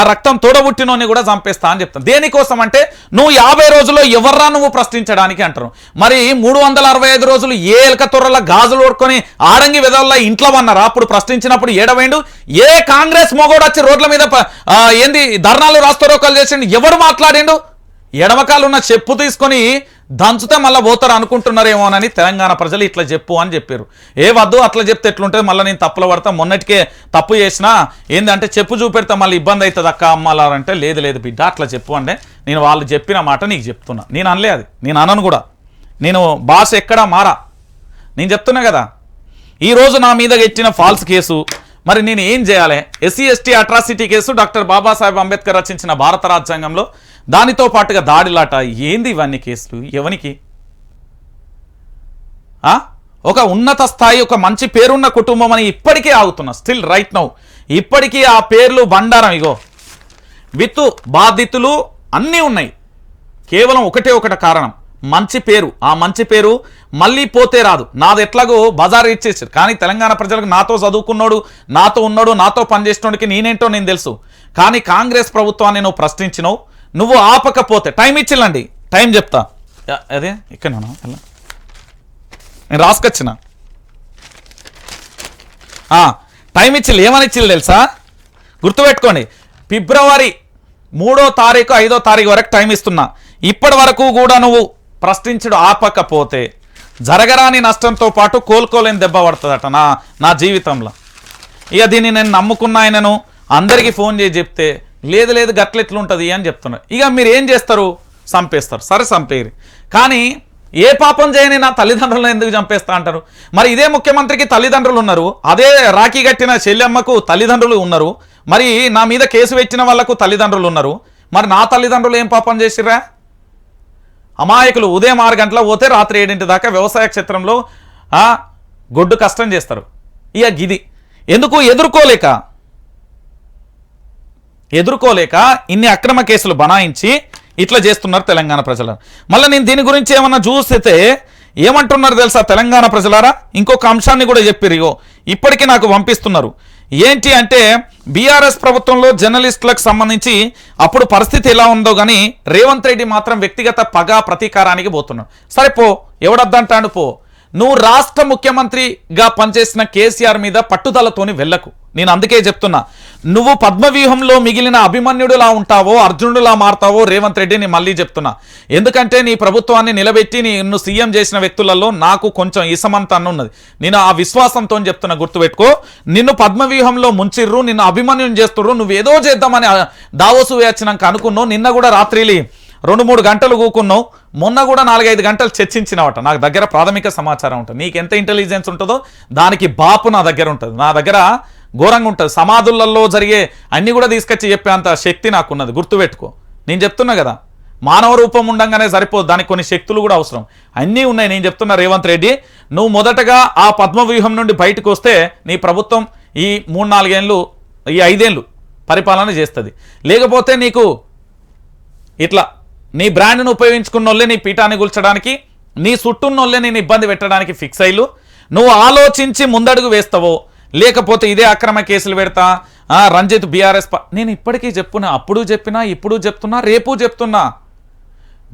Speaker 1: రక్తం తోడబుట్టినోని కూడా చంపేస్తా అని చెప్తాను. దేనికోసం అంటే నువ్వు 50 రోజుల్లో ఎవర్రా నువ్వు ప్రశ్నించడానికి అంటారు. మరి 365 రోజులు ఏ ఎలక తొర్రల గాజులు ఓడుకొని ఆడంగి వెదవల్ల ఇంట్లో అన్నారా? అప్పుడు ప్రశ్నించినప్పుడు ఏడవేండు? ఏ కాంగ్రెస్ మొగోడు వచ్చి రోడ్ల మీద ఏంది ధర్నాలు రాస్తారోకలు చేసిండు? ఎవడు మాట్లాడిండు? ఎడమకాలున్న చెప్పు తీసుకొని దంచుతే మళ్ళీ పోతారు అనుకుంటున్నారేమోనని తెలంగాణ ప్రజలు ఇట్లా చెప్పు అని చెప్పారు. ఏ వద్దు అట్లా చెప్తే ఎట్లుంటుంది, మళ్ళీ నేను తప్పులో పడతా, మొన్నటికే తప్పు చేసినా ఏంటంటే చెప్పు చూపెడతా మళ్ళీ ఇబ్బంది అవుతుంది అక్క అమ్మాలంటే లేదు బిడ్డ అట్లా చెప్పు అంటే నేను వాళ్ళు చెప్పిన మాట నీకు చెప్తున్నా. నేను అనలే, అది నేను అనను కూడా. నేను భాష ఎక్కడా మారా, నేను చెప్తున్నా కదా. ఈరోజు నా మీద ఎట్టిన ఫాల్స్ కేసు, మరి నేను ఏం చేయాలి? SC ST atrocity case, doctor Babasaheb Ambedkar రచించిన భారత రాజ్యాంగంలో దానితో పాటుగా దాడిలాట, ఏంది ఇవన్నీ కేసులు? ఎవనికి? ఒక ఉన్నత స్థాయి ఒక మంచి పేరున్న కుటుంబం అని ఇప్పటికీ ఆగుతున్నా, స్టిల్ రైట్ నౌ. ఇప్పటికీ ఆ పేర్లు బండారం, ఇగో విత్ బాధితులు అన్నీ ఉన్నాయి. కేవలం ఒకటే కారణం, మంచి పేరు. ఆ మంచి పేరు మళ్ళీ పోతే రాదు. నాది ఎట్లాగో బజార్ ఇచ్చేసారు, కానీ తెలంగాణ ప్రజలకు నాతో చదువుకున్నాడు, నాతో ఉన్నాడు, నాతో పనిచేసినోడికి నేనేంటో నేను తెలుసు. కానీ కాంగ్రెస్ ప్రభుత్వాన్ని నువ్వు ప్రశ్నించినావు, నువ్వు ఆపకపోతే టైం ఇచ్చిల్లండి, టైం చెప్తా. అదే ఇక్కడ నేను రాసుకొచ్చిన టైం ఇచ్చిల్లు. ఏమని ఇచ్చిల్లు తెలుసా? గుర్తుపెట్టుకోండి, ఫిబ్రవరి 3వ తారీఖు 5వ తారీఖు వరకు టైం ఇస్తున్నా. ఇప్పటి వరకు కూడా నువ్వు ప్రశ్నించడం ఆపకపోతే జరగరాని నష్టంతో పాటు కోలుకోలేని దెబ్బ పడుతుందట నా జీవితంలో. ఇక దీన్ని నేను నమ్ముకున్న ఆయనను అందరికీ ఫోన్ చేసి చెప్తే లేదు గట్లెట్లుంటుంది అని చెప్తున్నారు. ఇక మీరు ఏం చేస్తారు? చంపేస్తారు. సరే చంపేరు, కానీ ఏ పాపం చేయని నా తల్లిదండ్రులను ఎందుకు చంపేస్తా అంటారు? మరి ఇదే ముఖ్యమంత్రికి తల్లిదండ్రులు ఉన్నారు, అదే రాఖీ కట్టిన చెల్లెమ్మకు తల్లిదండ్రులు ఉన్నారు, మరి నా మీద కేసు పెట్టిన వాళ్లకు తల్లిదండ్రులు ఉన్నారు. మరి నా తల్లిదండ్రులు ఏం పాపం చేసిర్రా? అమాయకులు. ఉదయం 6 గంటల పోతే రాత్రి 7 దాకా వ్యవసాయ క్షేత్రంలో గొడ్డు కష్టం చేస్తారు. ఇక గిది ఎందుకు? ఎదుర్కోలేక ఇన్ని అక్రమ కేసులు బనాయించి ఇట్లా చేస్తున్నారు తెలంగాణ ప్రజలు. మళ్ళీ నేను దీని గురించి ఏమన్నా చూస్తే ఏమంటున్నారు తెలుసా తెలంగాణ ప్రజలారా? ఇంకొక అంశాన్ని కూడా చెప్పిరు, ఇప్పటికీ నాకు పంపిస్తున్నారు. ఏంటి అంటే బీఆర్ఎస్ ప్రభుత్వంలో జర్నలిస్టులకు సంబంధించి అప్పుడు పరిస్థితి ఎలా ఉందో కానీ రేవంత్ రెడ్డి మాత్రం వ్యక్తిగత పగ ప్రతీకారానికి పోతున్నాడు. సరే పో, ఎవడద్దంటాడు పో. నువ్వు రాష్ట్ర ముఖ్యమంత్రిగా పనిచేసిన కేసీఆర్ మీద పట్టుదలతోని వెళ్ళకు. నేను అందుకే చెప్తున్నా, నువ్వు పద్మవ్యూహంలో మిగిలిన అభిమన్యుడులా ఉంటావో అర్జునుడులా మారుతావో రేవంత్ రెడ్డిని మళ్ళీ చెప్తున్నా. ఎందుకంటే నీ ప్రభుత్వాన్ని నిలబెట్టి నిన్ను సీఎం చేసిన వ్యక్తులలో నాకు కొంచెం ఇసమంతన్న ఉన్నది. నేను ఆ విశ్వాసంతో చెప్తున్నా, గుర్తుపెట్టుకో. నిన్ను పద్మవ్యూహంలో ముంచిర్రు, నిన్ను అభిమన్యం చేస్తుర్రు, నువ్వేదో చేద్దామని దావోసు వేయించినాక అనుకున్నావు. నిన్న కూడా రాత్రిలి 2-3 గంటలు కూకున్నావు, మొన్న కూడా 4-5 గంటలు చర్చించినవట. నాకు దగ్గర ప్రాథమిక సమాచారం ఉంటుంది. నీకు ఎంత ఇంటెలిజెన్స్ ఉంటుందో దానికి బాపు నా దగ్గర ఉంటుంది. నా దగ్గర ఘోరంగా ఉంటుంది. సమాధులలో జరిగే అన్నీ కూడా తీసుకొచ్చి చెప్పేంత శక్తి నాకున్నది, గుర్తుపెట్టుకో. నేను చెప్తున్నా కదా, మానవ రూపం ఉండగానే సరిపోదు, దానికి కొన్ని శక్తులు కూడా అవసరం. అన్నీ ఉన్నాయి. నేను చెప్తున్నా రేవంత్ రెడ్డి, నువ్వు మొదటగా ఆ పద్మవ్యూహం నుండి బయటకు వస్తే నీ ప్రభుత్వం ఈ 3-4 ఏళ్ళు ఈ 5 ఏళ్ళు పరిపాలన చేస్తుంది. లేకపోతే నీకు ఇట్లా నీ బ్రాండ్ను ఉపయోగించుకున్న వాళ్ళే నీ పీఠాన్ని కూల్చడానికి, నీ చుట్టూన్న వాళ్ళే నేను ఇబ్బంది పెట్టడానికి ఫిక్స్ అయ్యి నువ్వు ఆలోచించి ముందడుగు వేస్తావో, లేకపోతే ఇదే అక్రమ కేసులు పెడతా రంజిత్ బీఆర్ఎస్ నేను ఇప్పటికీ చెప్పున్నా, అప్పుడు చెప్పినా, ఇప్పుడు చెప్తున్నా, రేపు చెప్తున్నా.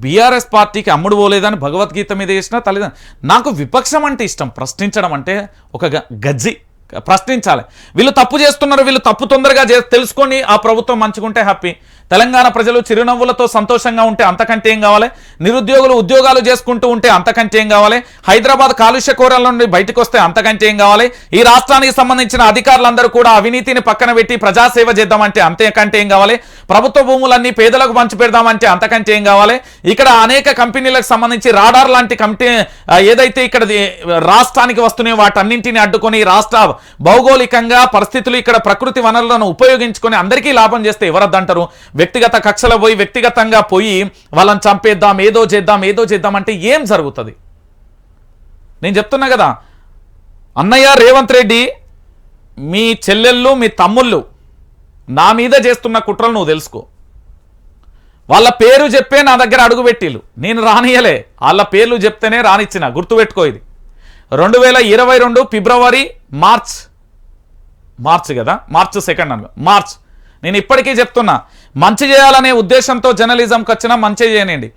Speaker 1: బీఆర్ఎస్ పార్టీకి అమ్ముడు పోలేదని భగవద్గీత మీద చేసిన తల్లిదండ్రులు. నాకు విపక్షం అంటే ఇష్టం, ప్రశ్నించడం అంటే ఒక గజ్జి, ప్రశ్నించాలి. వీళ్ళు తప్పు చేస్తున్నారు, వీళ్ళు తప్పు తొందరగా తెలుసుకొని ఆ ప్రభుత్వం మంచుకుంటే హ్యాపీ. తెలంగాణ ప్రజలు చిరునవ్వులతో సంతోషంగా ఉంటే అంతకంటే ఏం కావాలి? నిరుద్యోగులు ఉద్యోగాలు చేసుకుంటూ ఉంటే అంతకంటే ఏం కావాలి? హైదరాబాద్ కాలుష్య కోరల నుండి బయటకు వస్తే అంతకంటే ఏం కావాలి? ఈ రాష్ట్రానికి సంబంధించిన అధికారులందరూ కూడా అవినీతిని పక్కన పెట్టి ప్రజాసేవ చేద్దామంటే అంతకంటే ఏం కావాలి? ప్రభుత్వ భూములన్నీ పేదలకు పంచి పెడదామంటే అంతకంటే ఏం కావాలి? ఇక్కడ అనేక కంపెనీలకు సంబంధించి రాడార్ లాంటి కంపెనీ ఏదైతే ఇక్కడ రాష్ట్రానికి వస్తున్నాయో వాటన్నింటినీ అడ్డుకొని రాష్ట్ర భౌగోళికంగా పరిస్థితులు ఇక్కడ ప్రకృతి వనరులను ఉపయోగించుకొని అందరికీ లాభం చేస్తే ఎవరద్దంటారు? వ్యక్తిగత కక్షలు పోయి వ్యక్తిగతంగా పోయి వాళ్ళని చంపేద్దాం, ఏదో చేద్దాం అంటే ఏం జరుగుతుంది? నేను చెప్తున్నా కదా, అన్నయ్య రేవంత్ రెడ్డి, మీ చెల్లెళ్ళు మీ తమ్ముళ్ళు నా మీద చేస్తున్న కుట్రలు నువ్వు తెలుసుకో. వాళ్ళ పేరు చెప్పే నా దగ్గర అడుగుపెట్టిలు, నేను రానియలే. వాళ్ళ పేర్లు చెప్తేనే రానిచ్చిన. గుర్తుపెట్టుకో, ఇది 2022 ఫిబ్రవరి మార్చ్ కదా, మార్చ్ 2 మార్చ్. నేను ఇప్పటికీ చెప్తున్నా, మంచి చేయాలనే ఉద్దేశంతో జర్నలిజంకి వచ్చినా మంచి చేయనండి.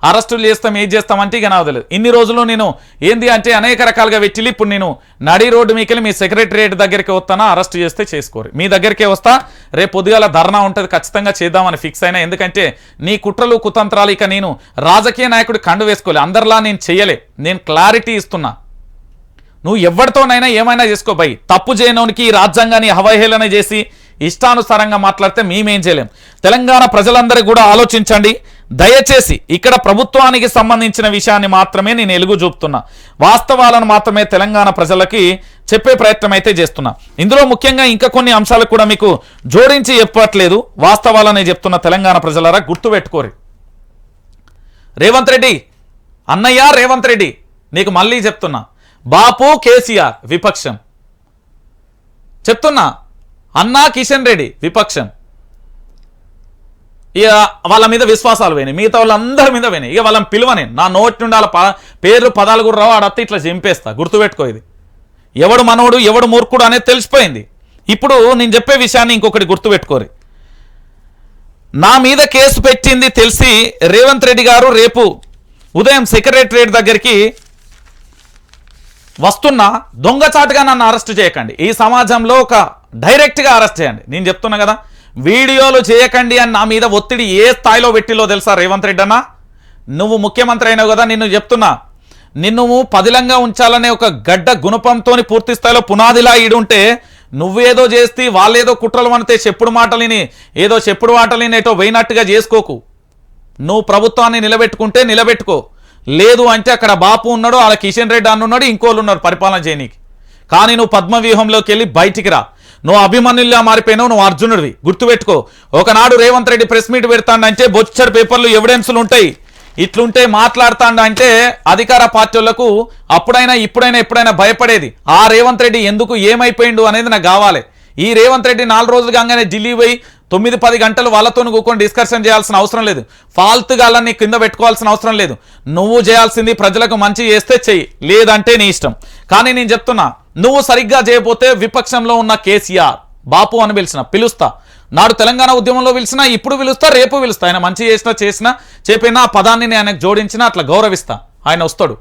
Speaker 1: అరెస్టులు చేస్తాం, ఏం చేస్తామంటే ఇక నాకు తెలియదు. ఇన్ని రోజులు నేను ఏంది అంటే అనేక రకాలుగా వెచ్చిలి. ఇప్పుడు నేను నడి రోడ్డు మీకెళ్ళి మీ సెక్రటరియట్ దగ్గరికి వస్తానా, అరెస్ట్ చేస్తే చేసుకోరు. మీ దగ్గరికే వస్తా, రేపు పొద్దుగాల ధర్నా ఉంటుంది, ఖచ్చితంగా చేద్దామని ఫిక్స్ అయినా. ఎందుకంటే నీ కుట్రలు కుతంత్రాలు ఇక నేను రాజకీయ నాయకుడు కండు వేసుకోలే, అందరిలా నేను చెయ్యలే. నేను క్లారిటీ ఇస్తున్నా. నువ్వు ఎవరితోనైనా ఏమైనా చేసుకో బై, తప్పు చేయనోనికి రాజ్యాంగాన్ని అవహేళన చేసి ఇష్టానుసారంగా మాట్లాడితే మేమేం చేయలేం. తెలంగాణ ప్రజలందరూ కూడా ఆలోచించండి దయచేసి. ఇక్కడ ప్రభుత్వానికి సంబంధించిన విషయాన్ని మాత్రమే నేను ఎలుగు చూపుతున్నా, వాస్తవాలను మాత్రమే తెలంగాణ ప్రజలకి చెప్పే ప్రయత్నం అయితే చేస్తున్నా. ఇందులో ముఖ్యంగా ఇంకా కొన్ని అంశాలు కూడా మీకు జోడించి చెప్పట్లేదు, వాస్తవాలనే చెప్తున్న తెలంగాణ ప్రజలారా గుర్తుపెట్టుకోరు. రేవంత్ రెడ్డి అన్నయ్య, రేవంత్ రెడ్డి నీకు మళ్ళీ చెప్తున్నా, బాపు కేసీఆర్ విపక్షం, చెప్తున్నా అన్నా కిషన్ రెడ్డి విపక్షం. ఇక వాళ్ళ మీద విశ్వాసాలు పోయినాయి, మిగతా వాళ్ళందరి మీద పోయినాయి. ఇక వాళ్ళని పిలువని నా నోటి నుండి వాళ్ళ పేర్లు పదాలు కూడా రావు, ఆడత్త ఇట్లా చింపేస్తా. గుర్తుపెట్టుకో, ఇది ఎవడు మనోడు ఎవడు మూర్ఖుడు అనేది తెలిసిపోయింది. ఇప్పుడు నేను చెప్పే విషయాన్ని ఇంకొకటి గుర్తుపెట్టుకోరు. నా మీద కేసు పెట్టింది తెలిసి రేవంత్ రెడ్డి గారు రేపు ఉదయం సెక్రటరియట్ దగ్గరికి వస్తున్నా, దొంగచాటుగా నన్ను అరెస్ట్ చేయకండి. ఈ సమాజంలో ఒక డైరెక్ట్గా అరెస్ట్ చేయండి. నేను చెప్తున్నా కదా, వీడియోలు చేయకండి అని నా మీద ఒత్తిడి ఏ స్థాయిలో పెట్టిలో తెలుసా రేవంత్ రెడ్డి అన్న? నువ్వు ముఖ్యమంత్రి అయినావు కదా, నిన్ను చెప్తున్నా, నిన్ను పదిలంగా ఉంచాలనే ఒక గడ్డ గుణపంతో పూర్తి స్థాయిలో పునాదిలా ఈడుంటే నువ్వేదో చేస్తే వాళ్ళేదో కుట్రలు వనితే చెప్పుడు మాటలిని ఏటో పోయినట్టుగా చేసుకోకు. నువ్వు ప్రభుత్వాన్ని నిలబెట్టుకుంటే నిలబెట్టుకో, లేదు అంటే అక్కడ బాపు ఉన్నాడు, అలా కిషన్ రెడ్డి అన్నున్నాడు, ఇంకోళ్ళు ఉన్నారు పరిపాలన చేయనీకి. కానీ నువ్వు పద్మవ్యూహంలోకి వెళ్ళి బయటికి రా. నువ్వు అభిమన్యుల్లా మారిపోయినావు, నువ్వు అర్జునుడివి. గుర్తుపెట్టుకో, ఒకనాడు రేవంత్ రెడ్డి ప్రెస్ మీట్ పెడతాడంటే బొచ్చడి పేపర్లు ఎవిడెన్స్లు ఉంటాయి. ఇట్లుంటే మాట్లాడుతాడంటే అధికార పార్టీలకు అప్పుడైనా ఇప్పుడైనా ఎప్పుడైనా భయపడేది. ఆ రేవంత్ రెడ్డి ఎందుకు ఏమైపోయిండు అనేది నాకు కావాలి. ఈ రేవంత్ రెడ్డి 4 రోజులు కాగానే ఢిల్లీ పోయి 9-10 గంటలు వాళ్ళతో కూర్చొని డిస్కషన్ చేయాల్సిన అవసరం లేదు, ఫాల్తుగాళ్ళని కింద పెట్టుకోవాల్సిన అవసరం లేదు. నువ్వు చేయాల్సింది ప్రజలకు మంచి చేస్తే చెయ్యి, లేదంటే నీ ఇష్టం. కానీ నేను చెప్తున్నా, నువ్వు సరిగ్గా చేయకపోతే విపక్షంలో ఉన్న కేసీఆర్ బాపు అని పిలుస్తా. నాడు తెలంగాణ ఉద్యమంలో పిలిచినా, ఇప్పుడు పిలుస్తా, రేపు పిలుస్తా. ఆయన మంచి చేసినా చెప్పినా ఆ పదాన్ని నేను ఆయనకు జోడించినా అట్లా గౌరవిస్తా. ఆయన వస్తాడు,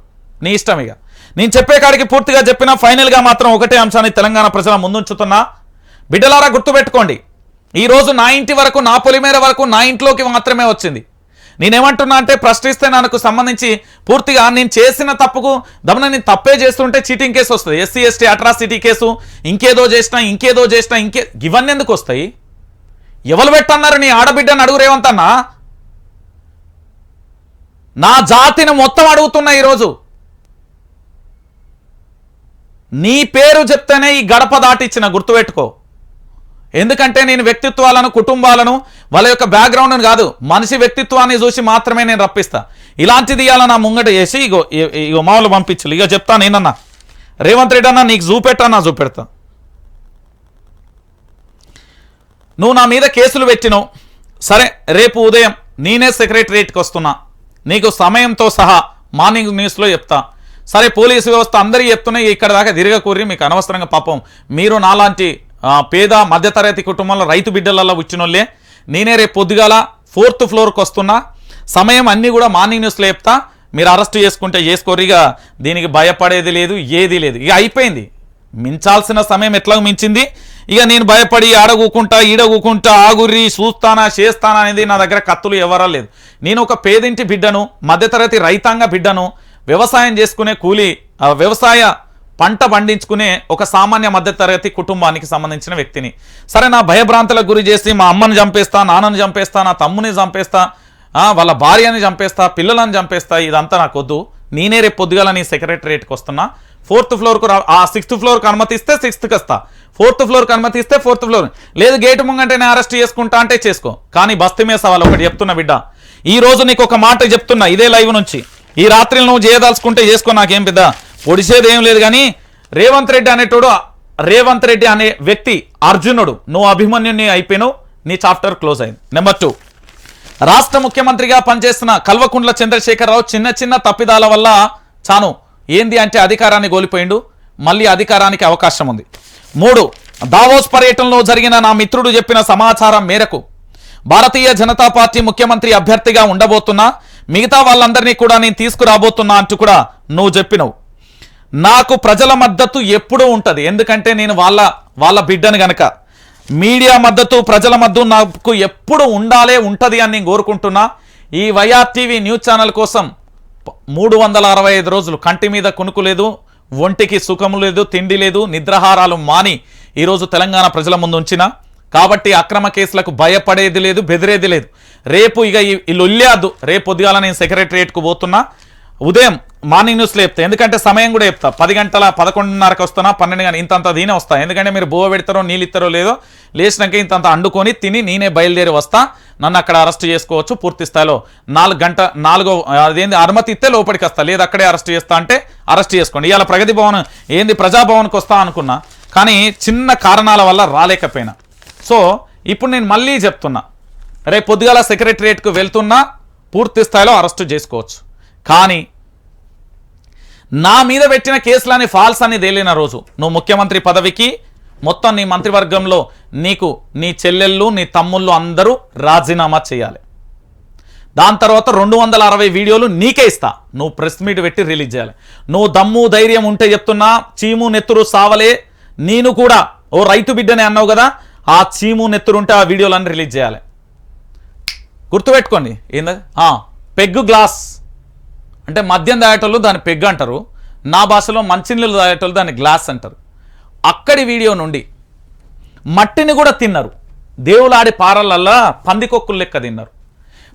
Speaker 1: నీ ఇష్టం. ఇక నేను చెప్పే కాడికి పూర్తిగా చెప్పినా, ఫైనల్గా మాత్రం ఒకటే అంశాన్ని తెలంగాణ ప్రజల ముందుంచుతున్నా. బిడ్డలారా గుర్తుపెట్టుకోండి, ఈరోజు నా ఇంటి వరకు, నా పొలిమేర వరకు, నా ఇంట్లోకి మాత్రమే వచ్చింది. నేనేమంటున్నా అంటే, ప్రశ్నిస్తే నాకు సంబంధించి పూర్తిగా నేను చేసిన తప్పుకు నేను తప్పే చేస్తుంటే చీటింగ్ కేసు వస్తుంది, SC ST అట్రాసిటీ కేసు, ఇంకేదో చేసినా ఇవన్నీ ఎందుకు వస్తాయి? ఎవరు పెట్టన్నారు నీ ఆడబిడ్డని అడుగు రేవంత్ అన్న. నా జాతిని మొత్తం అడుగుతున్నా ఈరోజు. నీ పేరు చెప్తేనే ఈ గడప దాటిచ్చిన, గుర్తుపెట్టుకో. ఎందుకంటే నేను వ్యక్తిత్వాలను, కుటుంబాలను, వాళ్ళ యొక్క బ్యాక్గ్రౌండ్ని కాదు, మనిషి వ్యక్తిత్వాన్ని చూసి మాత్రమే నేను రప్పిస్తా. ఇలాంటిది ఇవాళ నా ముంగట చేసి ఇగో మామూలు పంపించు. ఇక చెప్తా నేనన్నా, రేవంత్ రెడ్డి అన్న నీకు చూపెడతా. నువ్వు నా మీద కేసులు పెట్టినావు, సరే రేపు ఉదయం నేనే సెక్రటరియట్కి వస్తున్నా, నీకు సమయంతో సహా మార్నింగ్ న్యూస్లో చెప్తా. సరే పోలీసు వ్యవస్థ అందరికీ చెప్తున్నాయి, ఇక్కడ దాకా తిరగకూరి, మీకు అనవసరంగా పాపం మీరు నాలాంటి పేద మధ్యతరగతి కుటుంబంలో రైతు బిడ్డలలో వచ్చినోళ్ళే. నేనే రేపు పొద్దుగాల 4th ఫ్లోర్కి వస్తున్నా, సమయం అన్నీ కూడా మార్నింగ్ న్యూస్లో చెప్తా. మీరు అరెస్ట్ చేసుకుంటే చేసుకోరు, ఇక దీనికి భయపడేది లేదు, ఏది లేదు. ఇక అయిపోయింది. మించాల్సిన సమయం ఎట్లా మించింది. ఇక నేను భయపడి ఆడగూకుంటా ఈడగూకుంటా ఆగుర్రి చూస్తానా చేస్తానా అనేది నా దగ్గర కత్తులు ఎవరా లేదు. నేను ఒక పేదింటి బిడ్డను, మధ్యతరగతి రైతాంగ బిడ్డను, వ్యవసాయం చేసుకునే కూలి వ్యవసాయ పంట పండించుకునే ఒక సామాన్య మధ్యతరగతి కుటుంబానికి సంబంధించిన వ్యక్తిని. సరే, నా భయభ్రాంతులకు గురి చేసి మా అమ్మని చంపేస్తా, నాన్నని చంపేస్తా, నా తమ్ముని చంపేస్తా, వాళ్ళ భార్యని చంపేస్తా, పిల్లలను చంపేస్తా, ఇదంతా నాకు వద్దు. నేనే రేపు పొద్దుగాల నీ సెక్రటరియట్కి వస్తున్నా. 4th ఫ్లోర్కు 6th ఫ్లోర్కి అనుమతిస్తే 6థ్కి వస్తా, 4th ఫ్లోర్కి అనుమతిస్తే 4th ఫ్లోర్, లేదు గేటు ముంగంటేనే అరెస్ట్ చేసుకుంటా అంటే చేసుకో. కానీ బస్తీ మీద సవాల్ ఒకటి చెప్తున్నా బిడ్డ, ఈ రోజు నీకు ఒక మాట చెప్తున్నా ఇదే లైవ్ నుంచి. ఈ రాత్రిలో నువ్వు చేయదలుచుకుంటే చేసుకో, నాకేం పెద్ద పొడిసేది ఏం లేదు. కానీ రేవంత్ రెడ్డి అనే వ్యక్తి అర్జునుడు, నువ్వు అభిమన్యుని అయిపోయినావు, నీ చాప్టర్ క్లోజ్ అయింది. నెంబర్ 2, రాష్ట్ర ముఖ్యమంత్రిగా పనిచేస్తున్న కల్వకుంట్ల చంద్రశేఖరరావు చిన్న చిన్న తప్పిదాల వల్ల చాను ఏంది అంటే అధికారాన్ని కోల్పోయిండు, మళ్ళీ అధికారానికి అవకాశం ఉంది. 3, దావోస్ పర్యటనలో జరిగిన నా మిత్రుడు చెప్పిన సమాచారం మేరకు భారతీయ జనతా పార్టీ ముఖ్యమంత్రి అభ్యర్థిగా ఉండబోతున్నా, మిగతా వాళ్ళందరినీ కూడా నేను తీసుకురాబోతున్నా అంటూ కూడా నువ్వు చెప్పినవు. నాకు ప్రజల మద్దతు ఎప్పుడూ ఉంటుంది, ఎందుకంటే నేను వాళ్ళ బిడ్డను గనక. మీడియా మద్దతు, ప్రజల మద్దతు నాకు ఎప్పుడు ఉంటుంది అని నేను కోరుకుంటున్నా. ఈ వైఆర్టీవీ న్యూస్ ఛానల్ కోసం 365 రోజులు కంటి మీద కునుకు లేదు, ఒంటికి సుఖము లేదు, తిండి లేదు, నిద్రాహారాలు మాని ఈరోజు తెలంగాణ ప్రజల ముందు ఉంచిన. కాబట్టి అక్రమ కేసులకు భయపడేది లేదు, బెదిరేది లేదు. రేపు ఇక ఈ లొల్లేద్దు. రేపు పొద్దుగాల నేను సెక్రటరియట్కు పోతున్నా, ఉదయం మార్నింగ్ న్యూస్లో చెప్తా, ఎందుకంటే సమయం కూడా చెప్తా. 10 గంటల 11:30కి వస్తున్నా, 12 గంటల ఇంతంత దీనే వస్తా. ఎందుకంటే మీరు బువ్వ పెడతారో నీళ్ళు ఇస్తారో లేదో, లేచినాక ఇంతంత అండుకొని తిని నేనే బయలుదేరి వస్తా. నన్ను అక్కడ అరెస్ట్ చేసుకోవచ్చు పూర్తి స్థాయిలో. 4 అదేంది అనుమతి ఇస్తే లోపలికి వస్తా, లేదు అక్కడే అరెస్ట్ చేస్తా అంటే అరెస్ట్ చేసుకోండి. ఇవాళ ప్రగతి భవన్ ఏంది ప్రజాభవన్కి వస్తా అనుకున్నా, కానీ చిన్న కారణాల వల్ల రాలేకపోయినా. సో ఇప్పుడు నేను మళ్ళీ చెప్తున్నా, రేపు పొద్దుగాల సెక్రటరియట్కు వెళ్తున్నా, పూర్తి స్థాయిలో అరెస్టు చేసుకోవచ్చు. కానీ నా మీద పెట్టిన కేసులని ఫాల్స్ అని తేలిన రోజు నువ్వు ముఖ్యమంత్రి పదవికి మొత్తం నీ మంత్రివర్గంలో నీకు నీ చెల్లెళ్ళు, నీ తమ్ముళ్ళు అందరూ రాజీనామా చేయాలి. దాని తర్వాత 260 వీడియోలు నీకే ఇస్తా, నువ్వు ప్రెస్ మీట్ పెట్టి రిలీజ్ చేయాలి. నువ్వు దమ్ము ధైర్యం ఉంటే చెప్తున్నా, చీము నెత్తురు సావలే, నేను కూడా ఓ రైతు బిడ్డనే అన్నావు కదా, ఆ చీము నెత్తురు ఉంటే ఆ వీడియోలన్నీ రిలీజ్ చేయాలి. గుర్తుపెట్టుకోండి, ఏందా పెగ్గు గ్లాస్ అంటే మద్యం తాగేటోళ్ళు దాన్ని పెగ్గు అంటారు, నా భాషలో మంచినీళ్ళు తాగేటోళ్ళు దాన్ని గ్లాస్ అంటారు. అక్కడి వీడియో నుండి మట్టిని కూడా తిన్నారు, దేవులాడి పారలల్లా పందికొక్కులు లెక్క తిన్నారు.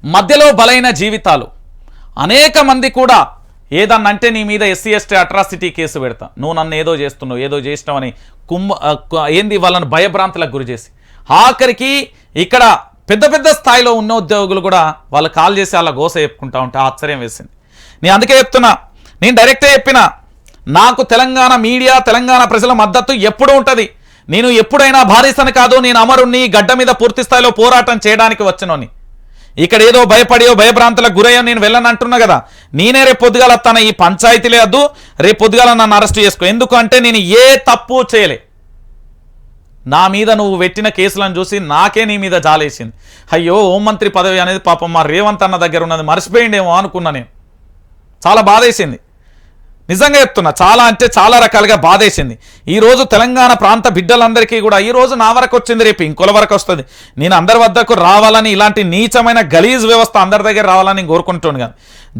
Speaker 1: మధ్యలో బలైన జీవితాలు అనేక మంది కూడా ఏదన్నంటే నీ మీద SC ST అట్రాసిటీ కేసు పెడతా, నువ్వు నన్ను ఏదో చేస్తున్నావు, ఏదో చేసినావని ఏంది వాళ్ళని భయభ్రాంతులకు గురి చేసి, ఆఖరికి ఇక్కడ పెద్ద పెద్ద స్థాయిలో ఉన్న ఉద్యోగులు కూడా వాళ్ళు కాల్ చేసి అలా గోస చెప్పుకుంటా ఉంటే ఆశ్చర్యం వేసింది. నేను అందుకే చెప్తున్నా, నేను డైరెక్టే చెప్పిన, నాకు తెలంగాణ మీడియా, తెలంగాణ ప్రజల మద్దతు ఎప్పుడూ ఉంటుంది. నేను ఎప్పుడైనా భారీసని కాదు, నేను అమరుణ్ణి, గడ్డ మీద పూర్తి స్థాయిలో పోరాటం చేయడానికి వచ్చినోని. ఇక్కడ ఏదో భయపడియో భయభ్రాంతులకు గురయ్యో నేను వెళ్ళని అంటున్నా కదా, నేనే రేపు పొద్దుగాల తన ఈ పంచాయతీ లేదు, రేపు పొద్దుగాల నన్ను అరెస్ట్ చేసుకో. ఎందుకంటే నేను ఏ తప్పు చేయలే. నా మీద నువ్వు పెట్టిన కేసులను చూసి నాకే నీ మీద జాలేసింది. అయ్యో, హోంమంత్రి పదవి అనేది పాపం మా రేవంత్ అన్న దగ్గర ఉన్నది మర్చిపోయిండేమో అనుకున్నా. నేను చాలా బాధేసింది, నిజంగా చెప్తున్నా, చాలా అంటే చాలా రకాలుగా బాధేసింది. ఈరోజు తెలంగాణ ప్రాంత బిడ్డలందరికీ కూడా ఈరోజు నా వరకు వచ్చింది, రేపు ఇంకోల వరకు వస్తుంది. నేను అందరి వద్దకు రావాలని, ఇలాంటి నీచమైన గలీజ్ వ్యవస్థ అందరి దగ్గర రావాలని కోరుకుంటున్నాను. కానీ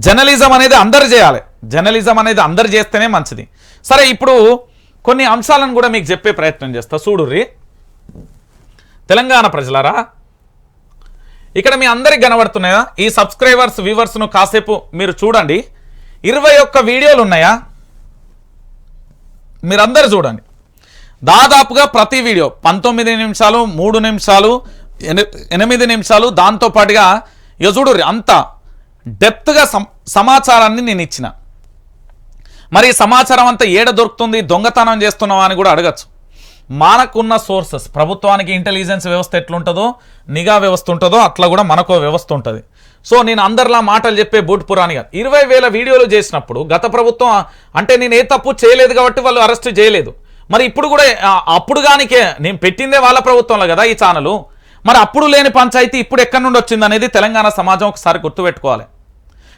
Speaker 1: జర్నలిజం అనేది అందరు చేయాలి, జర్నలిజం అనేది అందరు చేస్తేనే మంచిది. సరే, ఇప్పుడు కొన్ని అంశాలను కూడా మీకు చెప్పే ప్రయత్నం చేస్తా. చూడుర్రి తెలంగాణ ప్రజలారా, ఇక్కడ మీ అందరికి కనబడుతున్నాయా ఈ సబ్స్క్రైబర్స్ వ్యూవర్స్ను కాసేపు మీరు చూడండి. 21 వీడియోలు ఉన్నాయా, మీరందరూ చూడండి. దాదాపుగా ప్రతి వీడియో 19 నిమిషాలు, 3 నిమిషాలు, 8 నిమిషాలు. దాంతోపాటుగా ఇక చూడుర్రి అంత డెప్త్గా సమాచారాన్ని నేను ఇచ్చిన. మరి సమాచారం అంతా ఏడ దొరుకుతుంది, దొంగతనం చేస్తున్నావా అని కూడా అడగచ్చు. మనకున్న సోర్సెస్, ప్రభుత్వానికి ఇంటెలిజెన్స్ వ్యవస్థ ఎట్లుంటుందో, నిఘా వ్యవస్థ ఉంటుందో అట్లా కూడా మనకు వ్యవస్థ ఉంటుంది. సో నేను అందరిలా మాటలు చెప్పే బూట్ పురాణి కాదు. 20,000 వీడియోలు చేసినప్పుడు గత ప్రభుత్వం అంటే నేను ఏ తప్పు చేయలేదు కాబట్టి వాళ్ళు అరెస్ట్ చేయలేదు. మరి ఇప్పుడు కూడా అప్పుడు కానికే నేను పెట్టిందే వాళ్ళ ప్రభుత్వంలో కదా ఈ ఛానల్. మరి అప్పుడు లేని పంచాయతీ ఇప్పుడు ఎక్కడి నుండి వచ్చింది అనేది తెలంగాణ సమాజం ఒకసారి గుర్తుపెట్టుకోవాలి.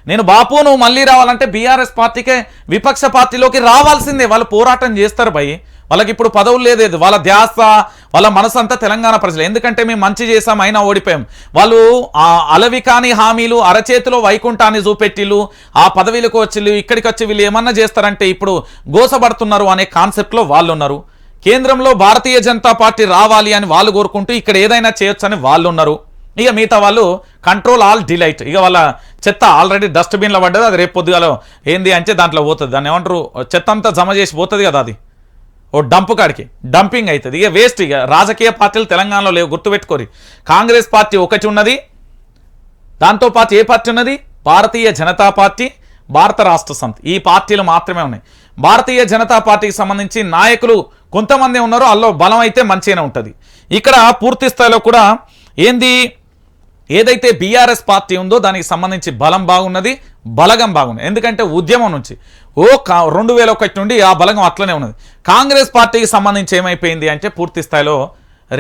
Speaker 1: నేను బాపు నువ్వు మళ్ళీ రావాలంటే బీఆర్ఎస్ పార్టీకే విపక్ష పార్టీలోకి రావాల్సిందే. వాళ్ళు పోరాటం చేస్తారు భయ్, వాళ్ళకి ఇప్పుడు పదవులు లేదు, వాళ్ళ ధ్యాస వాళ్ళ మనసు అంతా తెలంగాణ ప్రజలు. ఎందుకంటే మేము మంచి చేసాం అయినా ఓడిపోయాం. వాళ్ళు ఆ అలవి కాని హామీలు అరచేతిలో వైకుంఠాన్ని చూపెట్టిళ్ళు, ఆ పదవిలకు వచ్చిళ్ళు, ఇక్కడికి వచ్చి వీళ్ళు ఏమన్నా చేస్తారంటే ఇప్పుడు గోసపడుతున్నారు అనే కాన్సెప్ట్లో వాళ్ళు ఉన్నారు. కేంద్రంలో భారతీయ జనతా పార్టీ రావాలి అని వాళ్ళు కోరుకుంటూ ఇక్కడ ఏదైనా చేయొచ్చు అని వాళ్ళు ఉన్నారు. ఇక మిగతా వాళ్ళు కంట్రోల్ ఆల్ డిలైట్. ఇక వాళ్ళ చెత్త ఆల్రెడీ డస్ట్బిన్లో పడ్డది, అది రేపు పొద్దుగాల ఏంది అంటే దాంట్లో పోతుంది. దాన్ని ఏమంటారు, చెత్త అంతా జమ చేసి పోతుంది కదా, అది ఓ డంపు కాడికి డంపింగ్ అవుతుంది. ఇక వేస్ట్. ఇక రాజకీయ పార్టీలు తెలంగాణలో లేవు, గుర్తుపెట్టుకోరి. కాంగ్రెస్ పార్టీ ఒకటి ఉన్నది, దాంతోపాటు ఏ పార్టీ ఉన్నది, భారతీయ జనతా పార్టీ, భారత రాష్ట్ర సమితి, ఈ పార్టీలు మాత్రమే ఉన్నాయి. భారతీయ జనతా పార్టీకి సంబంధించి నాయకులు కొంతమంది ఉన్నారు, అల్లో బలం అయితే మంచిగానే ఉంటుంది. ఇక్కడ పూర్తి స్థాయిలో కూడా ఏంది, ఏదైతే బీఆర్ఎస్ పార్టీ ఉందో దానికి సంబంధించి బలం బాగున్నది, బలగం బాగున్నది. ఎందుకంటే ఉద్యమం నుంచి 2001 నుండి ఆ బలగం అట్లనే ఉన్నది. కాంగ్రెస్ పార్టీకి సంబంధించి ఏమైపోయింది అంటే పూర్తి స్థాయిలో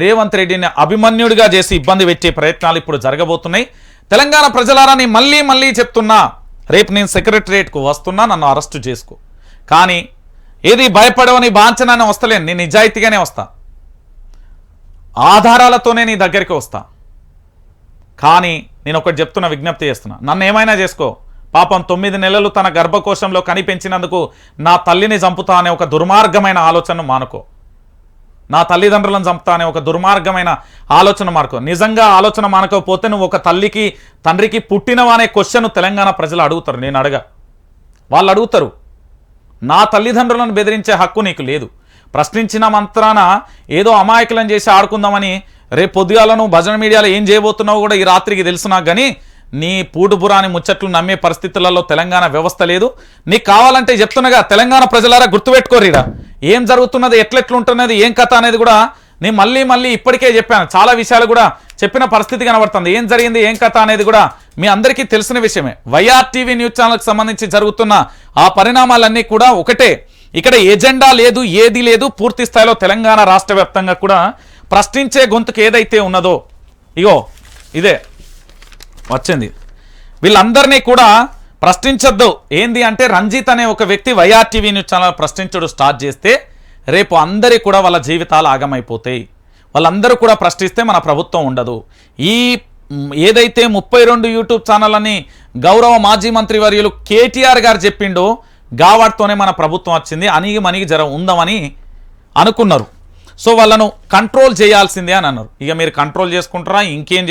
Speaker 1: రేవంత్ రెడ్డిని అభిమన్యుడిగా చేసి ఇబ్బంది పెట్టే ప్రయత్నాలు ఇప్పుడు జరగబోతున్నాయి. తెలంగాణ ప్రజలారాని మళ్ళీ చెప్తున్నా, రేపు నేను సెక్రటరియట్కు వస్తున్నా, నన్ను అరెస్టు చేసుకో, కానీ ఏది భయపడవని బాంచనాన్ని వస్తలేను, నేను నిజాయితీగానే వస్తా, ఆధారాలతోనే నీ దగ్గరికి వస్తా. కానీ నేను ఒకటి చెప్తున్నా, విజ్ఞప్తి చేస్తున్నా, నన్ను ఏమైనా చేసుకో. పాపం 9 నెలలు తన గర్భకోశంలో కనిపెంచినందుకు నా తల్లిని చంపుతా అనే ఒక దుర్మార్గమైన ఆలోచనను మానుకో, నా తల్లిదండ్రులను చంపుతా అనే ఒక దుర్మార్గమైన ఆలోచన మానుకో. నిజంగా ఆలోచన మానుకోకపోతే నువ్వు ఒక తల్లికి తండ్రికి పుట్టినవా అనే క్వశ్చన్ తెలంగాణ ప్రజలు అడుగుతారు, నేను అడగా, వాళ్ళు అడుగుతారు. నా తల్లిదండ్రులను బెదిరించే హక్కు నీకు లేదు. ప్రశ్నించిన మంత్రాన ఏదో అమాయకులను చేసి ఆడుకుందామని రేపు పొద్దుగాల నువ్వు భజన మీడియాలో ఏం చేయబోతున్నావు కూడా ఈ రాత్రికి తెలుసు నాకు. కానీ నీ పూటుపురాని ముచ్చట్లు నమ్మే పరిస్థితులలో తెలంగాణ వ్యవస్థ లేదు. నీకు కావాలంటే చెప్తున్నగా, తెలంగాణ ప్రజలారా గుర్తుపెట్టుకోరిరా, ఏం జరుగుతున్నది, ఎట్లెట్లుంటున్నది, ఏం కథ అనేది కూడా నేను మళ్ళీ ఇప్పటికే చెప్పాను. చాలా విషయాలు కూడా చెప్పిన పరిస్థితి కనబడుతుంది. ఏం జరిగింది, ఏం కథ అనేది కూడా మీ అందరికీ తెలిసిన విషయమే. వైఆర్టీవీ న్యూస్ ఛానల్కి సంబంధించి జరుగుతున్న ఆ పరిణామాలన్నీ కూడా ఒకటే. ఇక్కడ ఎజెండా లేదు, ఏది లేదు. పూర్తి స్థాయిలో తెలంగాణ రాష్ట్ర వ్యాప్తంగా కూడా ప్రశ్నించే గొంతుకు ఏదైతే ఉన్నదో, ఇగో ఇదే వచ్చింది, వీళ్ళందరినీ కూడా ప్రశ్నించొద్దు. ఏంది అంటే రంజిత్ అనే ఒక వ్యక్తి వైఆర్టీవీ న్యూస్ ఛానల్ ప్రశ్నించడం స్టార్ట్ చేస్తే రేపు అందరి కూడా వాళ్ళ జీవితాలు ఆగమైపోతాయి. వాళ్ళందరూ కూడా ప్రశ్నిస్తే మన ప్రభుత్వం ఉండదు. ఈ ఏదైతే 32 యూట్యూబ్ ఛానల్ అని గౌరవ మాజీ మంత్రి వర్యులు కేటీఆర్ గారు చెప్పిండో గావాడ్తోనే మన ప్రభుత్వం వచ్చింది. అణిగి జర ఉందామని అనుకున్నారు. సో వాళ్ళను కంట్రోల్ చేయాల్సిందే అని అన్నారు. ఇక మీరు కంట్రోల్ చేసుకుంటారా, ఇంకేం